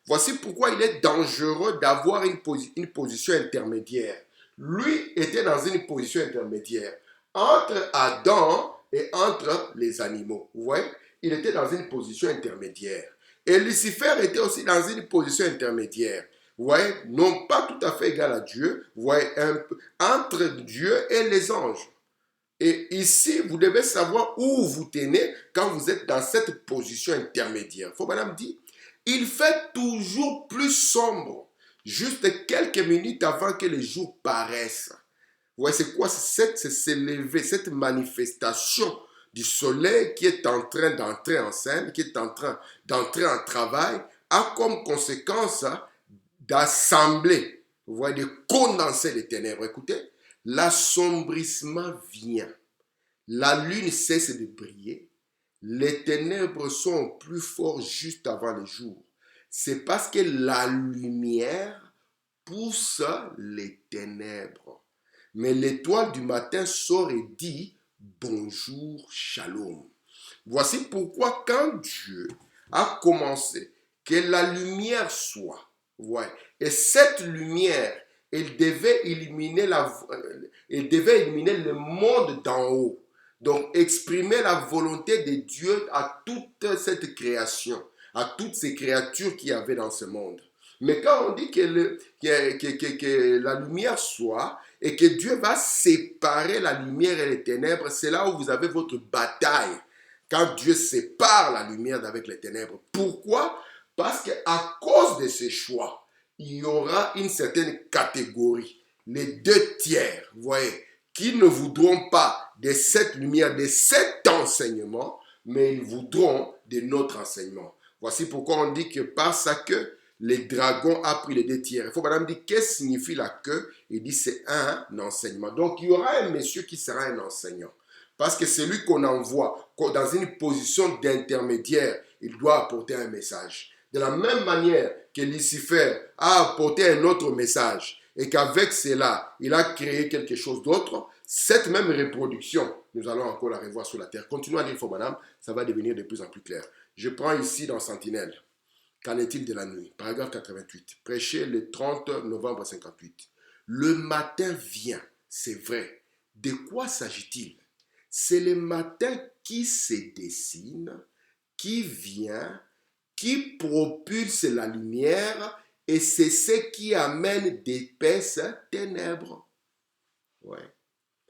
Voici pourquoi il est dangereux d'avoir une position intermédiaire. Lui était dans une position intermédiaire entre Adam et entre les animaux. Vous voyez, il était dans une position intermédiaire. Et Lucifer était aussi dans une position intermédiaire. Vous voyez, non pas tout à fait égal à Dieu, vous voyez, entre Dieu et les anges. Et ici, vous devez savoir où vous tenez quand vous êtes dans cette position intermédiaire. Il faut, madame dit, il fait toujours plus sombre, juste quelques minutes avant que les jours paraissent. Vous voyez, c'est quoi? C'est s'élever, cette manifestation du soleil qui est en train d'entrer en scène, qui est en train d'entrer en travail, a comme conséquence d'assembler, vous voyez, de condenser les ténèbres. Écoutez, l'assombrissement vient. La lune cesse de briller. Les ténèbres sont plus forts juste avant le jour. C'est parce que la lumière pousse les ténèbres. Mais l'étoile du matin sort et dit bonjour, shalom. Voici pourquoi quand Dieu a commencé que la lumière soit, ouais, et cette lumière, elle devait éliminer le monde d'en haut. Donc, exprimer la volonté de Dieu à toute cette création, à toutes ces créatures qu'il y avait dans ce monde. Mais quand on dit que la lumière soit et que Dieu va séparer la lumière et les ténèbres, c'est là où vous avez votre bataille. Quand Dieu sépare la lumière d'avec les ténèbres. Pourquoi? Parce qu'à cause de ce choix, il y aura une certaine catégorie, les 2 tiers, vous voyez, qui ne voudront pas de cette lumière, de cet enseignement, mais ils voudront de notre enseignement. Voici pourquoi on dit que par sa queue, les dragons a pris les 2 tiers. Il faut madame dire qu'est-ce que signifie la queue. Il dit c'est un enseignement. Donc il y aura un monsieur qui sera un enseignant. Parce que c'est lui qu'on envoie dans une position d'intermédiaire, il doit apporter un message. De la même manière que Lucifer a apporté un autre message et qu'avec cela, il a créé quelque chose d'autre, cette même reproduction, nous allons encore la revoir sur la terre. Continuons à lire, madame, ça va devenir de plus en plus clair. Je prends ici dans Sentinelle. Qu'en est-il de la nuit? Paragraphe 88. Prêché le 30 novembre 58. Le matin vient, c'est vrai. De quoi s'agit-il? C'est le matin qui se dessine, qui vient, qui propulse la lumière et c'est ce qui amène d'épaisses ténèbres. Ouais.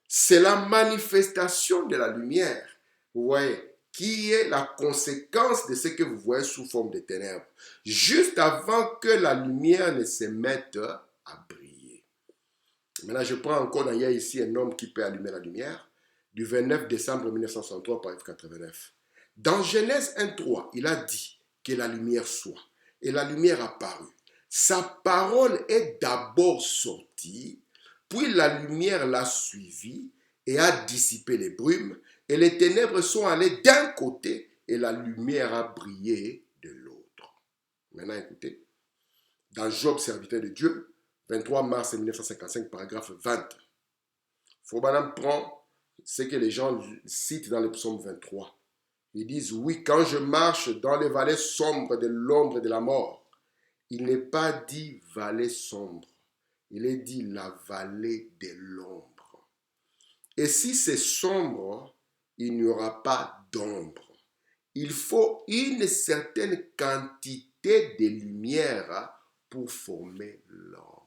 C'est la manifestation de la lumière, ouais, qui est la conséquence de ce que vous voyez sous forme de ténèbres, juste avant que la lumière ne se mette à briller. Maintenant, je prends encore, il y a ici un homme qui peut allumer la lumière, du 29 décembre 1963, paragraphe 89. Dans Genèse 1.3, il a dit que la lumière soit, et la lumière apparut. Sa parole est d'abord sortie, puis la lumière l'a suivi et a dissipé les brumes, et les ténèbres sont allées d'un côté, et la lumière a brillé de l'autre. Maintenant, écoutez, dans Job, serviteur de Dieu, 23 mars 1955, paragraphe 20, Frobanam prend ce que les gens citent dans le psaume 23. Ils disent, oui, quand je marche dans les vallées sombres de l'ombre de la mort, il n'est pas dit vallée sombre, il est dit la vallée de l'ombre. Et si c'est sombre, il n'y aura pas d'ombre. Il faut une certaine quantité de lumière pour former l'ombre.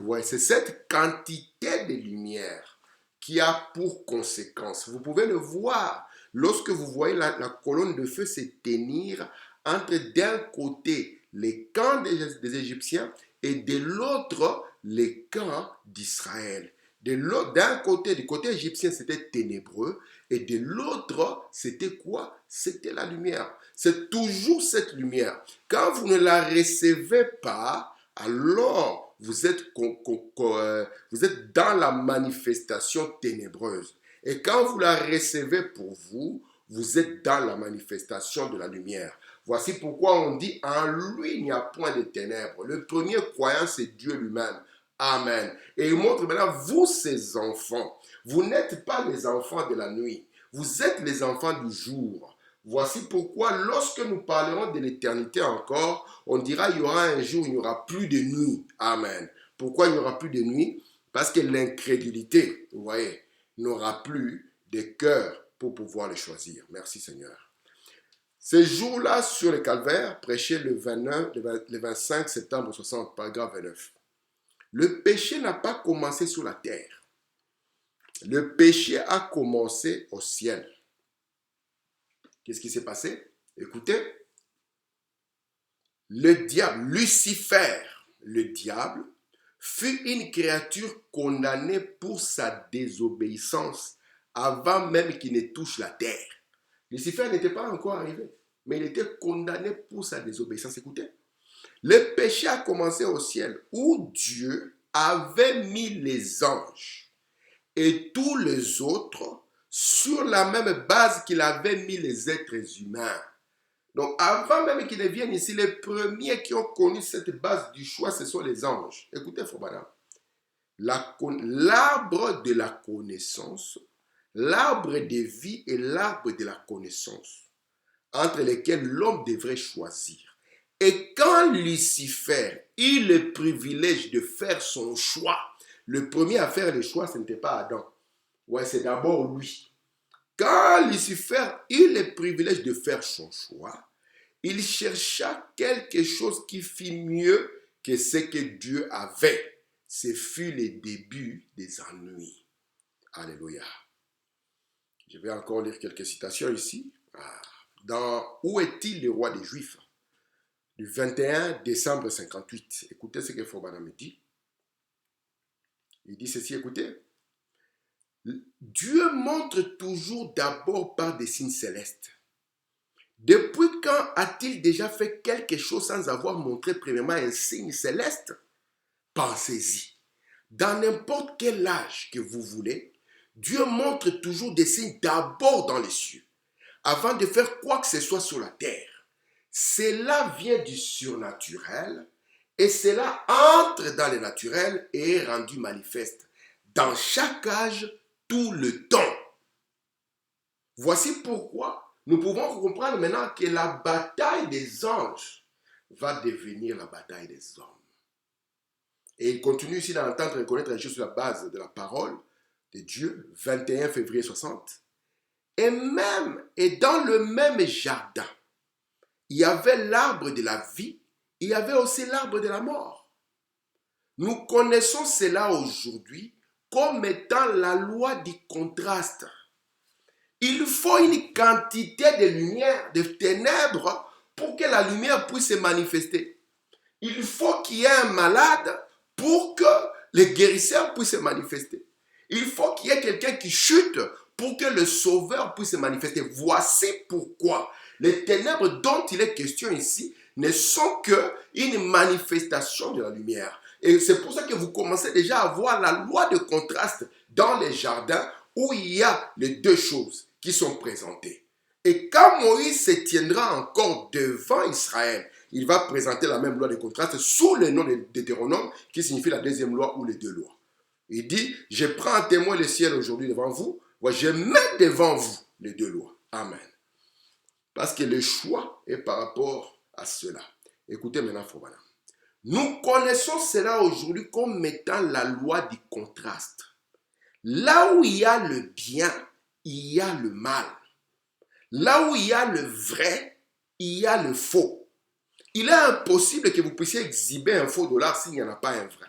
Ouais, c'est cette quantité de lumière qui a pour conséquence. Vous pouvez le voir lorsque vous voyez la colonne de feu se tenir entre d'un côté les camps des Égyptiens et de l'autre les camps d'Israël. D'un côté, du côté égyptien, c'était ténébreux et de l'autre, c'était quoi? C'était la lumière. C'est toujours cette lumière. Quand vous ne la recevez pas, alors vous êtes dans la manifestation ténébreuse. Et quand vous la recevez pour vous, vous êtes dans la manifestation de la lumière. Voici pourquoi on dit en lui il n'y a point de ténèbres. Le premier croyant, c'est Dieu lui-même. Amen. Et il montre maintenant, vous, ces enfants, vous n'êtes pas les enfants de la nuit. Vous êtes les enfants du jour. Voici pourquoi, lorsque nous parlerons de l'éternité encore, on dira il y aura un jour où il n'y aura plus de nuit. Amen. Pourquoi il n'y aura plus de nuit? Parce que l'incrédulité, vous voyez, n'aura plus de cœur pour pouvoir le choisir. Merci Seigneur. Ce jour-là, sur le calvaire, prêché le 25 septembre 60, paragraphe 29. Le péché n'a pas commencé sur la terre. Le péché a commencé au ciel. Qu'est-ce qui s'est passé? Écoutez, le diable, Lucifer, le diable, fut une créature condamnée pour sa désobéissance avant même qu'il ne touche la terre. Lucifer n'était pas encore arrivé, mais il était condamné pour sa désobéissance. Écoutez, le péché a commencé au ciel où Dieu avait mis les anges et tous les autres sur la même base qu'il avait mis les êtres humains. Donc, avant même qu'ils ne viennent ici, les premiers qui ont connu cette base du choix, ce sont les anges. Écoutez, frère madame, l'arbre de la connaissance, l'arbre de vie et l'arbre de la connaissance, entre lesquels l'homme devrait choisir. Et quand Lucifer eut le privilège de faire son choix, le premier à faire le choix, ce n'était pas Adam. Ouais, c'est d'abord lui. Quand Lucifer eut le privilège de faire son choix, il chercha quelque chose qui fit mieux que ce que Dieu avait. Ce fut le début des ennuis. Alléluia. Je vais encore lire quelques citations ici. Dans Où est-il le roi des Juifs? Du 21 décembre 58. Écoutez ce que Frobana me dit. Il dit ceci, écoutez. Dieu montre toujours d'abord par des signes célestes. Depuis quand a-t-il déjà fait quelque chose sans avoir montré premièrement un signe céleste? Pensez-y. Dans n'importe quel âge que vous voulez, Dieu montre toujours des signes d'abord dans les cieux, avant de faire quoi que ce soit sur la terre. Cela vient du surnaturel et cela entre dans le naturel et est rendu manifeste dans chaque âge, tout le temps. Voici pourquoi nous pouvons comprendre maintenant que la bataille des anges va devenir la bataille des hommes. Et il continue ici d'entendre reconnaître les choses sur la base de la parole de Dieu, 21 février 60. Et dans le même jardin, il y avait l'arbre de la vie, il y avait aussi l'arbre de la mort. Nous connaissons cela aujourd'hui comme étant la loi du contraste. Il faut une quantité de lumière, de ténèbres, pour que la lumière puisse se manifester. Il faut qu'il y ait un malade pour que le guérisseur puisse se manifester. Il faut qu'il y ait quelqu'un qui chute pour que le sauveur puisse se manifester. Voici pourquoi les ténèbres dont il est question ici ne sont qu'une manifestation de la lumière. Et c'est pour ça que vous commencez déjà à voir la loi de contraste dans les jardins où il y a les deux choses qui sont présentées. Et quand Moïse se tiendra encore devant Israël, il va présenter la même loi de contraste sous le nom de Deutéronome, qui signifie la deuxième loi ou les deux lois. Il dit, je prends en témoin le ciel aujourd'hui devant vous, je mets devant vous les deux lois. Amen. Parce que le choix est par rapport à cela. Écoutez maintenant, frère madame. Nous connaissons cela aujourd'hui comme étant la loi du contraste. Là où il y a le bien, il y a le mal. Là où il y a le vrai, il y a le faux. Il est impossible que vous puissiez exhiber un faux dollar s'il n'y en a pas un vrai.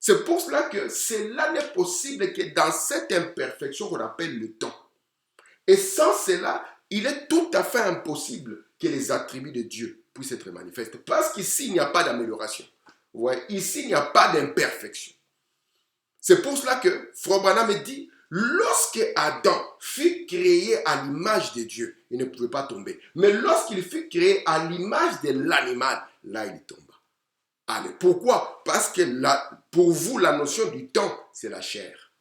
C'est pour cela que cela n'est possible que dans cette imperfection qu'on appelle le temps. Et sans cela, il est tout à fait impossible que les attributs de Dieu puissent être manifestés. Parce qu'ici, il n'y a pas d'amélioration. Ouais, ici, il n'y a pas d'imperfection. C'est pour cela que Frère Branham me dit, lorsque Adam fut créé à l'image de Dieu, il ne pouvait pas tomber. Mais lorsqu'il fut créé à l'image de l'animal, là, il tomba. Allez, pourquoi? Parce que pour vous, la notion du temps, c'est la chair.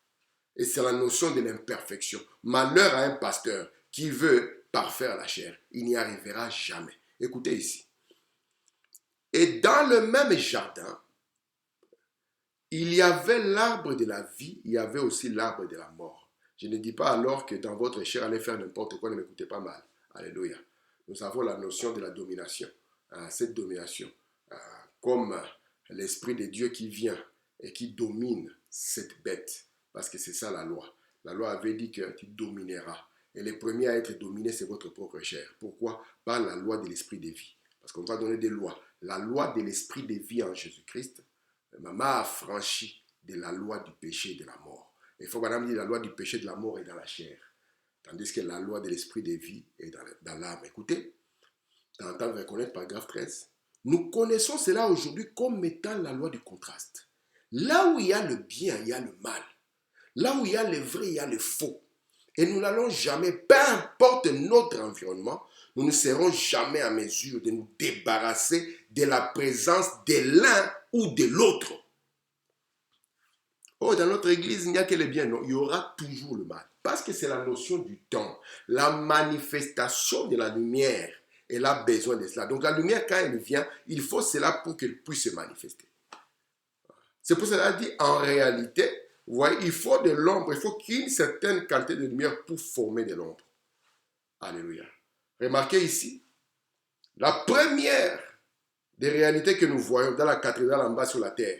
Et c'est la notion de l'imperfection. Malheur à un pasteur qui veut parfaire la chair. Il n'y arrivera jamais. Écoutez ici. Et dans le même jardin, Il y avait l'arbre de la vie, il y avait aussi l'arbre de la mort. Je ne dis pas alors que dans votre chair, allez faire n'importe quoi, ne m'écoutez pas mal. Alléluia. Nous avons la notion de la domination. Cette domination, comme l'Esprit de Dieu qui vient et qui domine cette bête. Parce que c'est ça la loi. La loi avait dit que tu domineras. Et les premiers à être dominés, c'est votre propre chair. Pourquoi? Par la loi de l'Esprit de vie. Parce qu'on va donner des lois. La loi de l'Esprit de vie en Jésus-Christ m'a affranchi de la loi du péché et de la mort. Il faut madame dire la loi du péché et de la mort est dans la chair. Tandis que la loi de l'esprit de vie est dans l'âme. Écoutez, d'entendre reconnaître paragraphe 13. Nous connaissons cela aujourd'hui comme étant la loi du contraste. Là où il y a le bien, il y a le mal. Là où il y a le vrai, il y a le faux. Et nous n'allons jamais, peu importe notre environnement, nous ne serons jamais en mesure de nous débarrasser de la présence de l'un ou de l'autre. Oh, dans notre église, il n'y a que le bien. Non, il y aura toujours le mal. Parce que c'est la notion du temps. La manifestation de la lumière, elle a besoin de cela. Donc la lumière, quand elle vient, il faut cela pour qu'elle puisse se manifester. C'est pour cela qu'il dit, en réalité, vous voyez, il faut de l'ombre, il faut qu'il y ait une certaine quantité de lumière pour former de l'ombre. Alléluia. Remarquez ici, la première des réalités que nous voyons dans la cathédrale en bas sur la terre,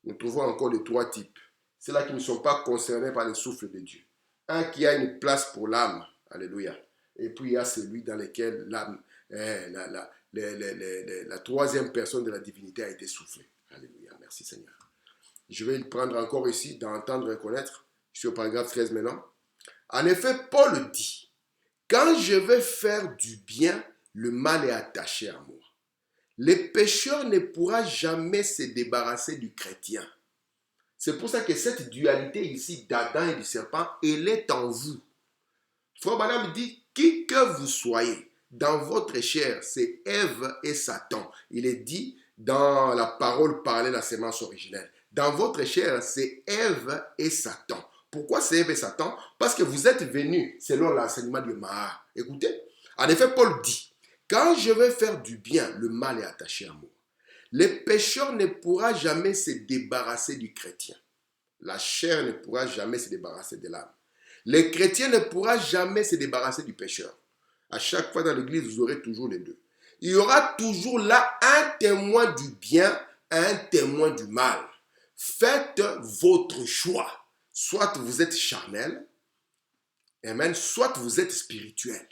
nous trouvons encore les trois types. Ceux-là qui ne sont pas concernés par le souffle de Dieu. Un qui a une place pour l'âme. Alléluia. Et puis il y a celui dans lequel l'âme, la troisième personne de la divinité a été soufflée. Alléluia. Merci Seigneur. Je vais le prendre encore ici, d'entendre reconnaître, sur paragraphe 13 maintenant. En effet, Paul dit, quand je vais faire du bien, le mal est attaché à moi. Le pécheur ne pourra jamais se débarrasser du chrétien. C'est pour ça que cette dualité ici d'Adam et du serpent, elle est en vous. Frère Branham dit, qui que vous soyez, dans votre chair, c'est Ève et Satan. Il est dit dans la parole parlée de la sémence originelle. Dans votre chair, c'est Ève et Satan. Pourquoi c'est Ève et Satan? Parce que vous êtes venus selon l'enseignement de Maha. Écoutez, en effet, Paul dit, quand je vais faire du bien, le mal est attaché à moi. Le pécheur ne pourra jamais se débarrasser du chrétien. La chair ne pourra jamais se débarrasser de l'âme. Le chrétien ne pourra jamais se débarrasser du pécheur. À chaque fois dans l'église, vous aurez toujours les deux. Il y aura toujours là un témoin du bien, un témoin du mal. Faites votre choix. Soit vous êtes charnel, amen, soit vous êtes spirituel.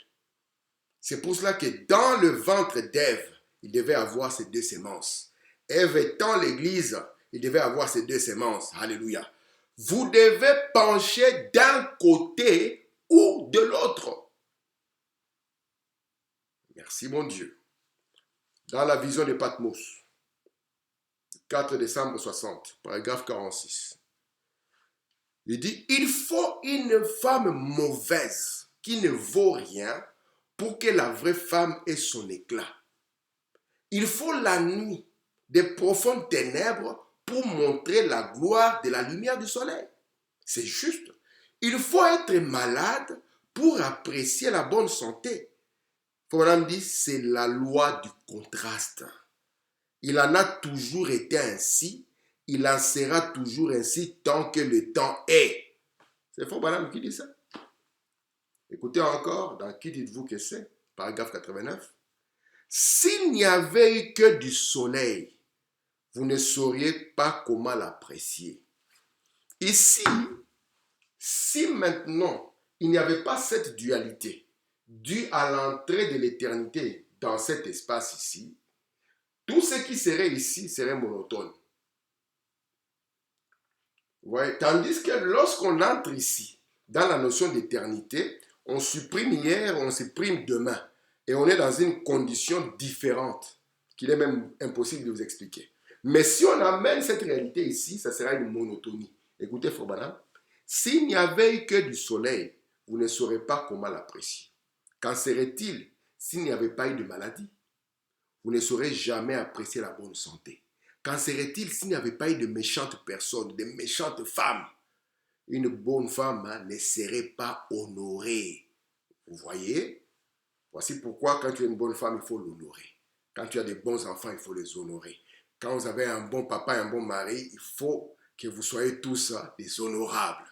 C'est pour cela que dans le ventre d'Ève, il devait avoir ces deux semences. Ève étant l'église, il devait avoir ces deux semences. Alléluia. Vous devez pencher d'un côté ou de l'autre. Merci mon Dieu. Dans la vision de Patmos, 4 décembre 60, paragraphe 46. Il dit, il faut une femme mauvaise qui ne vaut rien pour que la vraie femme ait son éclat. Il faut la nuit, des profondes ténèbres pour montrer la gloire de la lumière du soleil. C'est juste. Il faut être malade pour apprécier la bonne santé. Fordham dit, c'est la loi du contraste. Il en a toujours été ainsi. Il en sera toujours ainsi tant que le temps est. C'est Fordham qui dit ça. Écoutez encore, dans Qui dites-vous que c'est? Paragraphe 89. S'il n'y avait eu que du soleil, vous ne sauriez pas comment l'apprécier. Ici, si maintenant il n'y avait pas cette dualité due à l'entrée de l'éternité dans cet espace ici, tout ce qui serait ici serait monotone. Ouais. Tandis que lorsqu'on entre ici, dans la notion d'éternité, on supprime hier, on supprime demain. Et on est dans une condition différente, qu'il est même impossible de vous expliquer. Mais si on amène cette réalité ici, ça sera une monotonie. Écoutez, Fobana, s'il n'y avait eu que du soleil, vous ne saurez pas comment l'apprécier. Qu'en serait-il s'il n'y avait pas eu de maladie? Vous ne saurez jamais apprécier la bonne santé. Qu'en serait-il s'il n'y avait pas eu de méchantes personnes, de méchantes femmes? Une bonne femme ne serait pas honorée. Vous voyez? Voici pourquoi quand tu es une bonne femme, il faut l'honorer. Quand tu as des bons enfants, il faut les honorer. Quand vous avez un bon papa et un bon mari, il faut que vous soyez tous des honorables.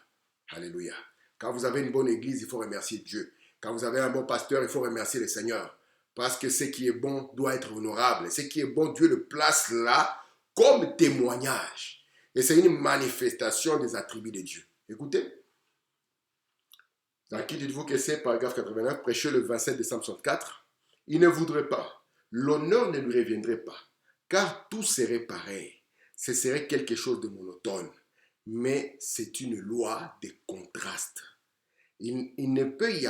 Alléluia. Quand vous avez une bonne église, il faut remercier Dieu. Quand vous avez un bon pasteur, il faut remercier le Seigneur. Parce que ce qui est bon doit être honorable. Ce qui est bon, Dieu le place là comme témoignage. Et c'est une manifestation des attributs de Dieu. Écoutez. Dans qui dites-vous que c'est, paragraphe 89, prêché le 27 décembre 64. Il ne voudrait pas. L'honneur ne lui reviendrait pas. Car tout serait pareil. Ce serait quelque chose de monotone. Mais c'est une loi de contraste. Il ne peut y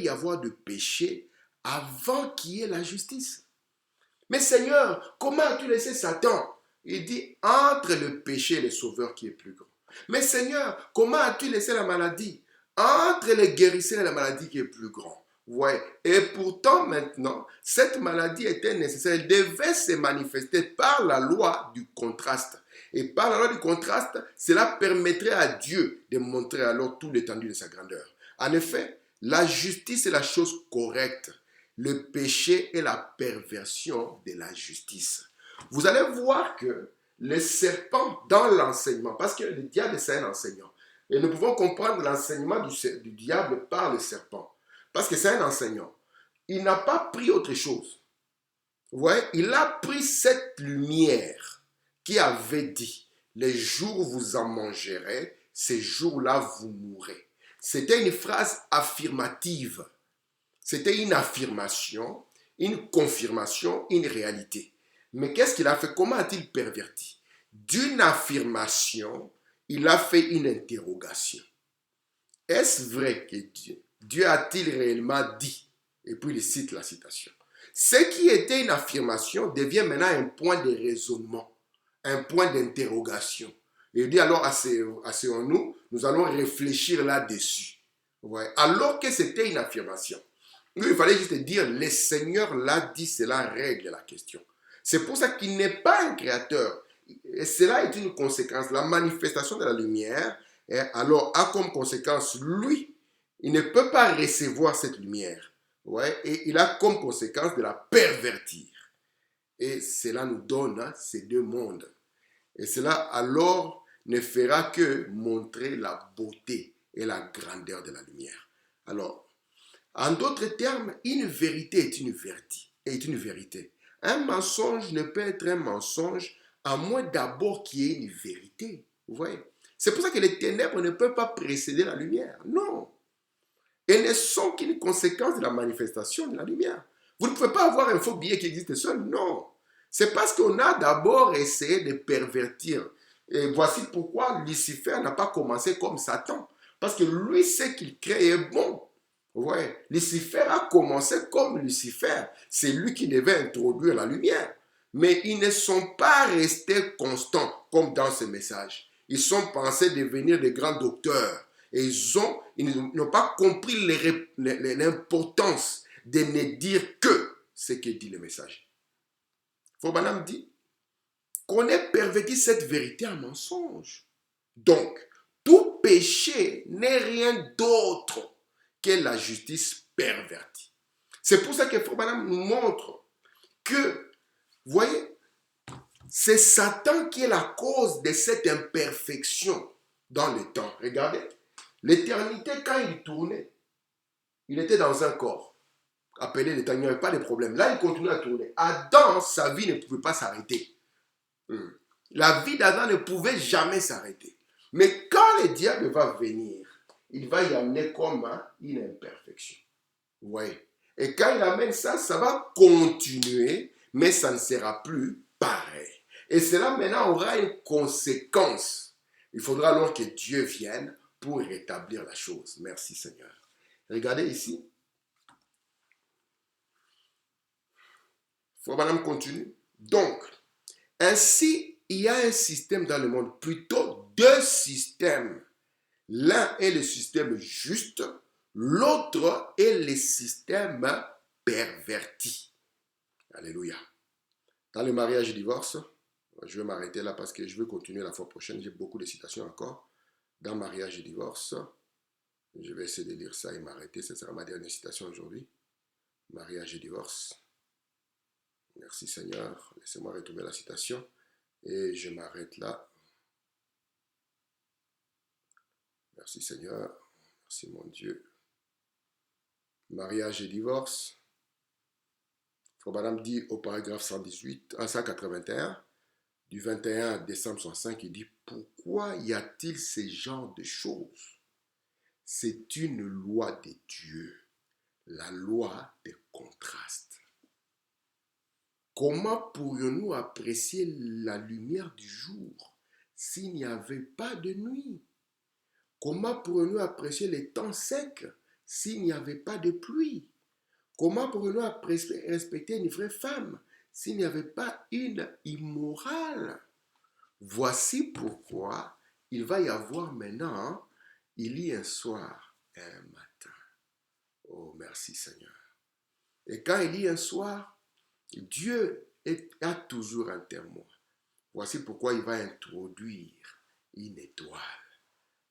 avoir de péché avant qu'il y ait la justice. Mais Seigneur, comment as-tu laissé Satan? Il dit, entre le péché et le sauveur qui est plus grand. Mais Seigneur, comment as-tu laissé la maladie? Entre le guérisseur et la maladie qui est plus grand. Ouais. Et pourtant maintenant, cette maladie était nécessaire. Elle devait se manifester par la loi du contraste. Et par la loi du contraste, cela permettrait à Dieu de montrer alors tout l'étendue de sa grandeur. En effet, la justice est la chose correcte. Le péché est la perversion de la justice. Vous allez voir que le serpent dans l'enseignement, parce que le diable c'est un enseignant, et nous pouvons comprendre l'enseignement du diable par le serpent, parce que c'est un enseignant. Il n'a pas pris autre chose. Vous voyez, il a pris cette lumière qui avait dit, les jours où vous en mangerez, ces jours-là vous mourrez. C'était une phrase affirmative. C'était une affirmation, une confirmation, une réalité. Mais qu'est-ce qu'il a fait? Comment a-t-il perverti? D'une affirmation, il a fait une interrogation. Est-ce vrai que Dieu a-t-il réellement dit? Et puis il cite la citation. Ce qui était une affirmation devient maintenant un point de raisonnement, un point d'interrogation. Et il dit alors, asseyons-nous, nous allons réfléchir là-dessus. Ouais. Alors que c'était une affirmation. Il fallait juste dire, le Seigneur l'a dit, cela règle la question. C'est pour ça qu'il n'est pas un créateur. Et cela est une conséquence. La manifestation de la lumière, alors a comme conséquence, lui, il ne peut pas recevoir cette lumière. Ouais, et il a comme conséquence de la pervertir. Et cela nous donne ces deux mondes. Et cela alors ne fera que montrer la beauté et la grandeur de la lumière. Alors, en d'autres termes, une vérité est une vérité. Un mensonge ne peut être un mensonge à moins d'abord qu'il y ait une vérité. Vous voyez? C'est pour ça que les ténèbres ne peuvent pas précéder la lumière. Non. Elles ne sont qu'une conséquence de la manifestation de la lumière. Vous ne pouvez pas avoir un faux billet qui existe seul. Non. C'est parce qu'on a d'abord essayé de pervertir. Et voici pourquoi Lucifer n'a pas commencé comme Satan. Parce que lui, ce qu'il crée est bon. Ouais. Lucifer a commencé comme Lucifer. C'est lui qui devait introduire la lumière. Mais ils ne sont pas restés constants comme dans ce message. Ils sont pensés devenir des grands docteurs. Et ils n'ont pas compris l'importance de ne dire que ce que dit le message. Foubanam dit qu'on ait perverti cette vérité en mensonge. Donc, tout péché n'est rien d'autre que la justice pervertie. C'est pour ça que Foubanam nous montre que, vous voyez, c'est Satan qui est la cause de cette imperfection dans le temps. Regardez, l'éternité, quand il tournait, il était dans un corps appelé l'éternité, il n'y avait pas de problème. Là, il continuait à tourner. Adam, sa vie ne pouvait pas s'arrêter. La vie d'Adam ne pouvait jamais s'arrêter. Mais quand le diable va venir, il va y amener comme une imperfection. Oui. Et quand il amène ça, ça va continuer, mais ça ne sera plus pareil. Et cela maintenant aura une conséquence. Il faudra alors que Dieu vienne pour rétablir la chose. Merci Seigneur. Regardez ici. Faut madame continue. Donc, ainsi, il y a un système dans le monde, plutôt deux systèmes. L'un est le système juste, l'autre est le système perverti. Alléluia. Dans le mariage et divorce, je vais m'arrêter là parce que je veux continuer la fois prochaine. J'ai beaucoup de citations encore. Dans mariage et divorce, je vais essayer de lire ça et m'arrêter. Ce sera ma dernière citation aujourd'hui. Mariage et divorce. Merci Seigneur. Laissez-moi retrouver la citation. Et je m'arrête là. Merci Seigneur. Merci mon Dieu. Mariage et divorce. Frère Madame dit au paragraphe 118, 181, du 21 décembre 65, il dit « Pourquoi y a-t-il ces genres de choses? C'est une loi de Dieu, la loi des contrastes. Comment pourrions-nous apprécier la lumière du jour s'il n'y avait pas de nuit? Comment pourrions-nous apprécier les temps secs s'il n'y avait pas de pluie? Comment pourrions-nous respecter une vraie femme s'il n'y avait pas une immorale? Voici pourquoi il va y avoir maintenant, il y a un soir, un matin. Oh, merci Seigneur. Et quand il y a un soir, Dieu a toujours un témoin. Voici pourquoi il va introduire une étoile.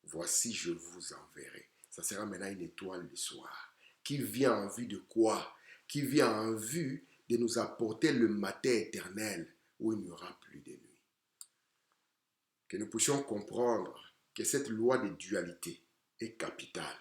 Voici, je vous enverrai. Ça sera maintenant une étoile du soir. Qui vient en vue de quoi? Qui vient en vue de nous apporter le matin éternel où il n'y aura plus de nuit. Que nous puissions comprendre que cette loi de dualité est capitale.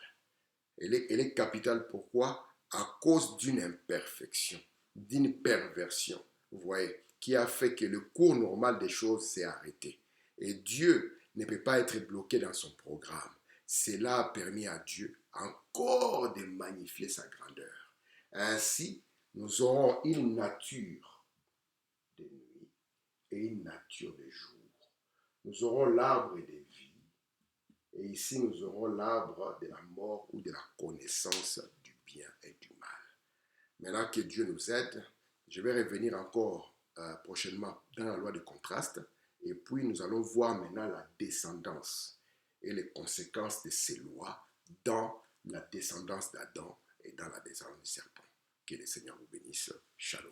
Elle est capitale pourquoi? À cause d'une imperfection, d'une perversion, vous voyez, qui a fait que le cours normal des choses s'est arrêté. Et Dieu ne peut pas être bloqué dans son programme. Cela a permis à Dieu encore de magnifier sa grandeur. Ainsi, nous aurons une nature de nuit et une nature de jour. Nous aurons l'arbre de vie. Et ici, nous aurons l'arbre de la mort ou de la connaissance du bien et du mal. Maintenant que Dieu nous aide, je vais revenir encore prochainement dans la loi de contraste. Et puis, nous allons voir maintenant la descendance et les conséquences de ces lois dans la descendance d'Adam et dans la descendance du serpent. Que le Seigneur vous bénisse. Shalom.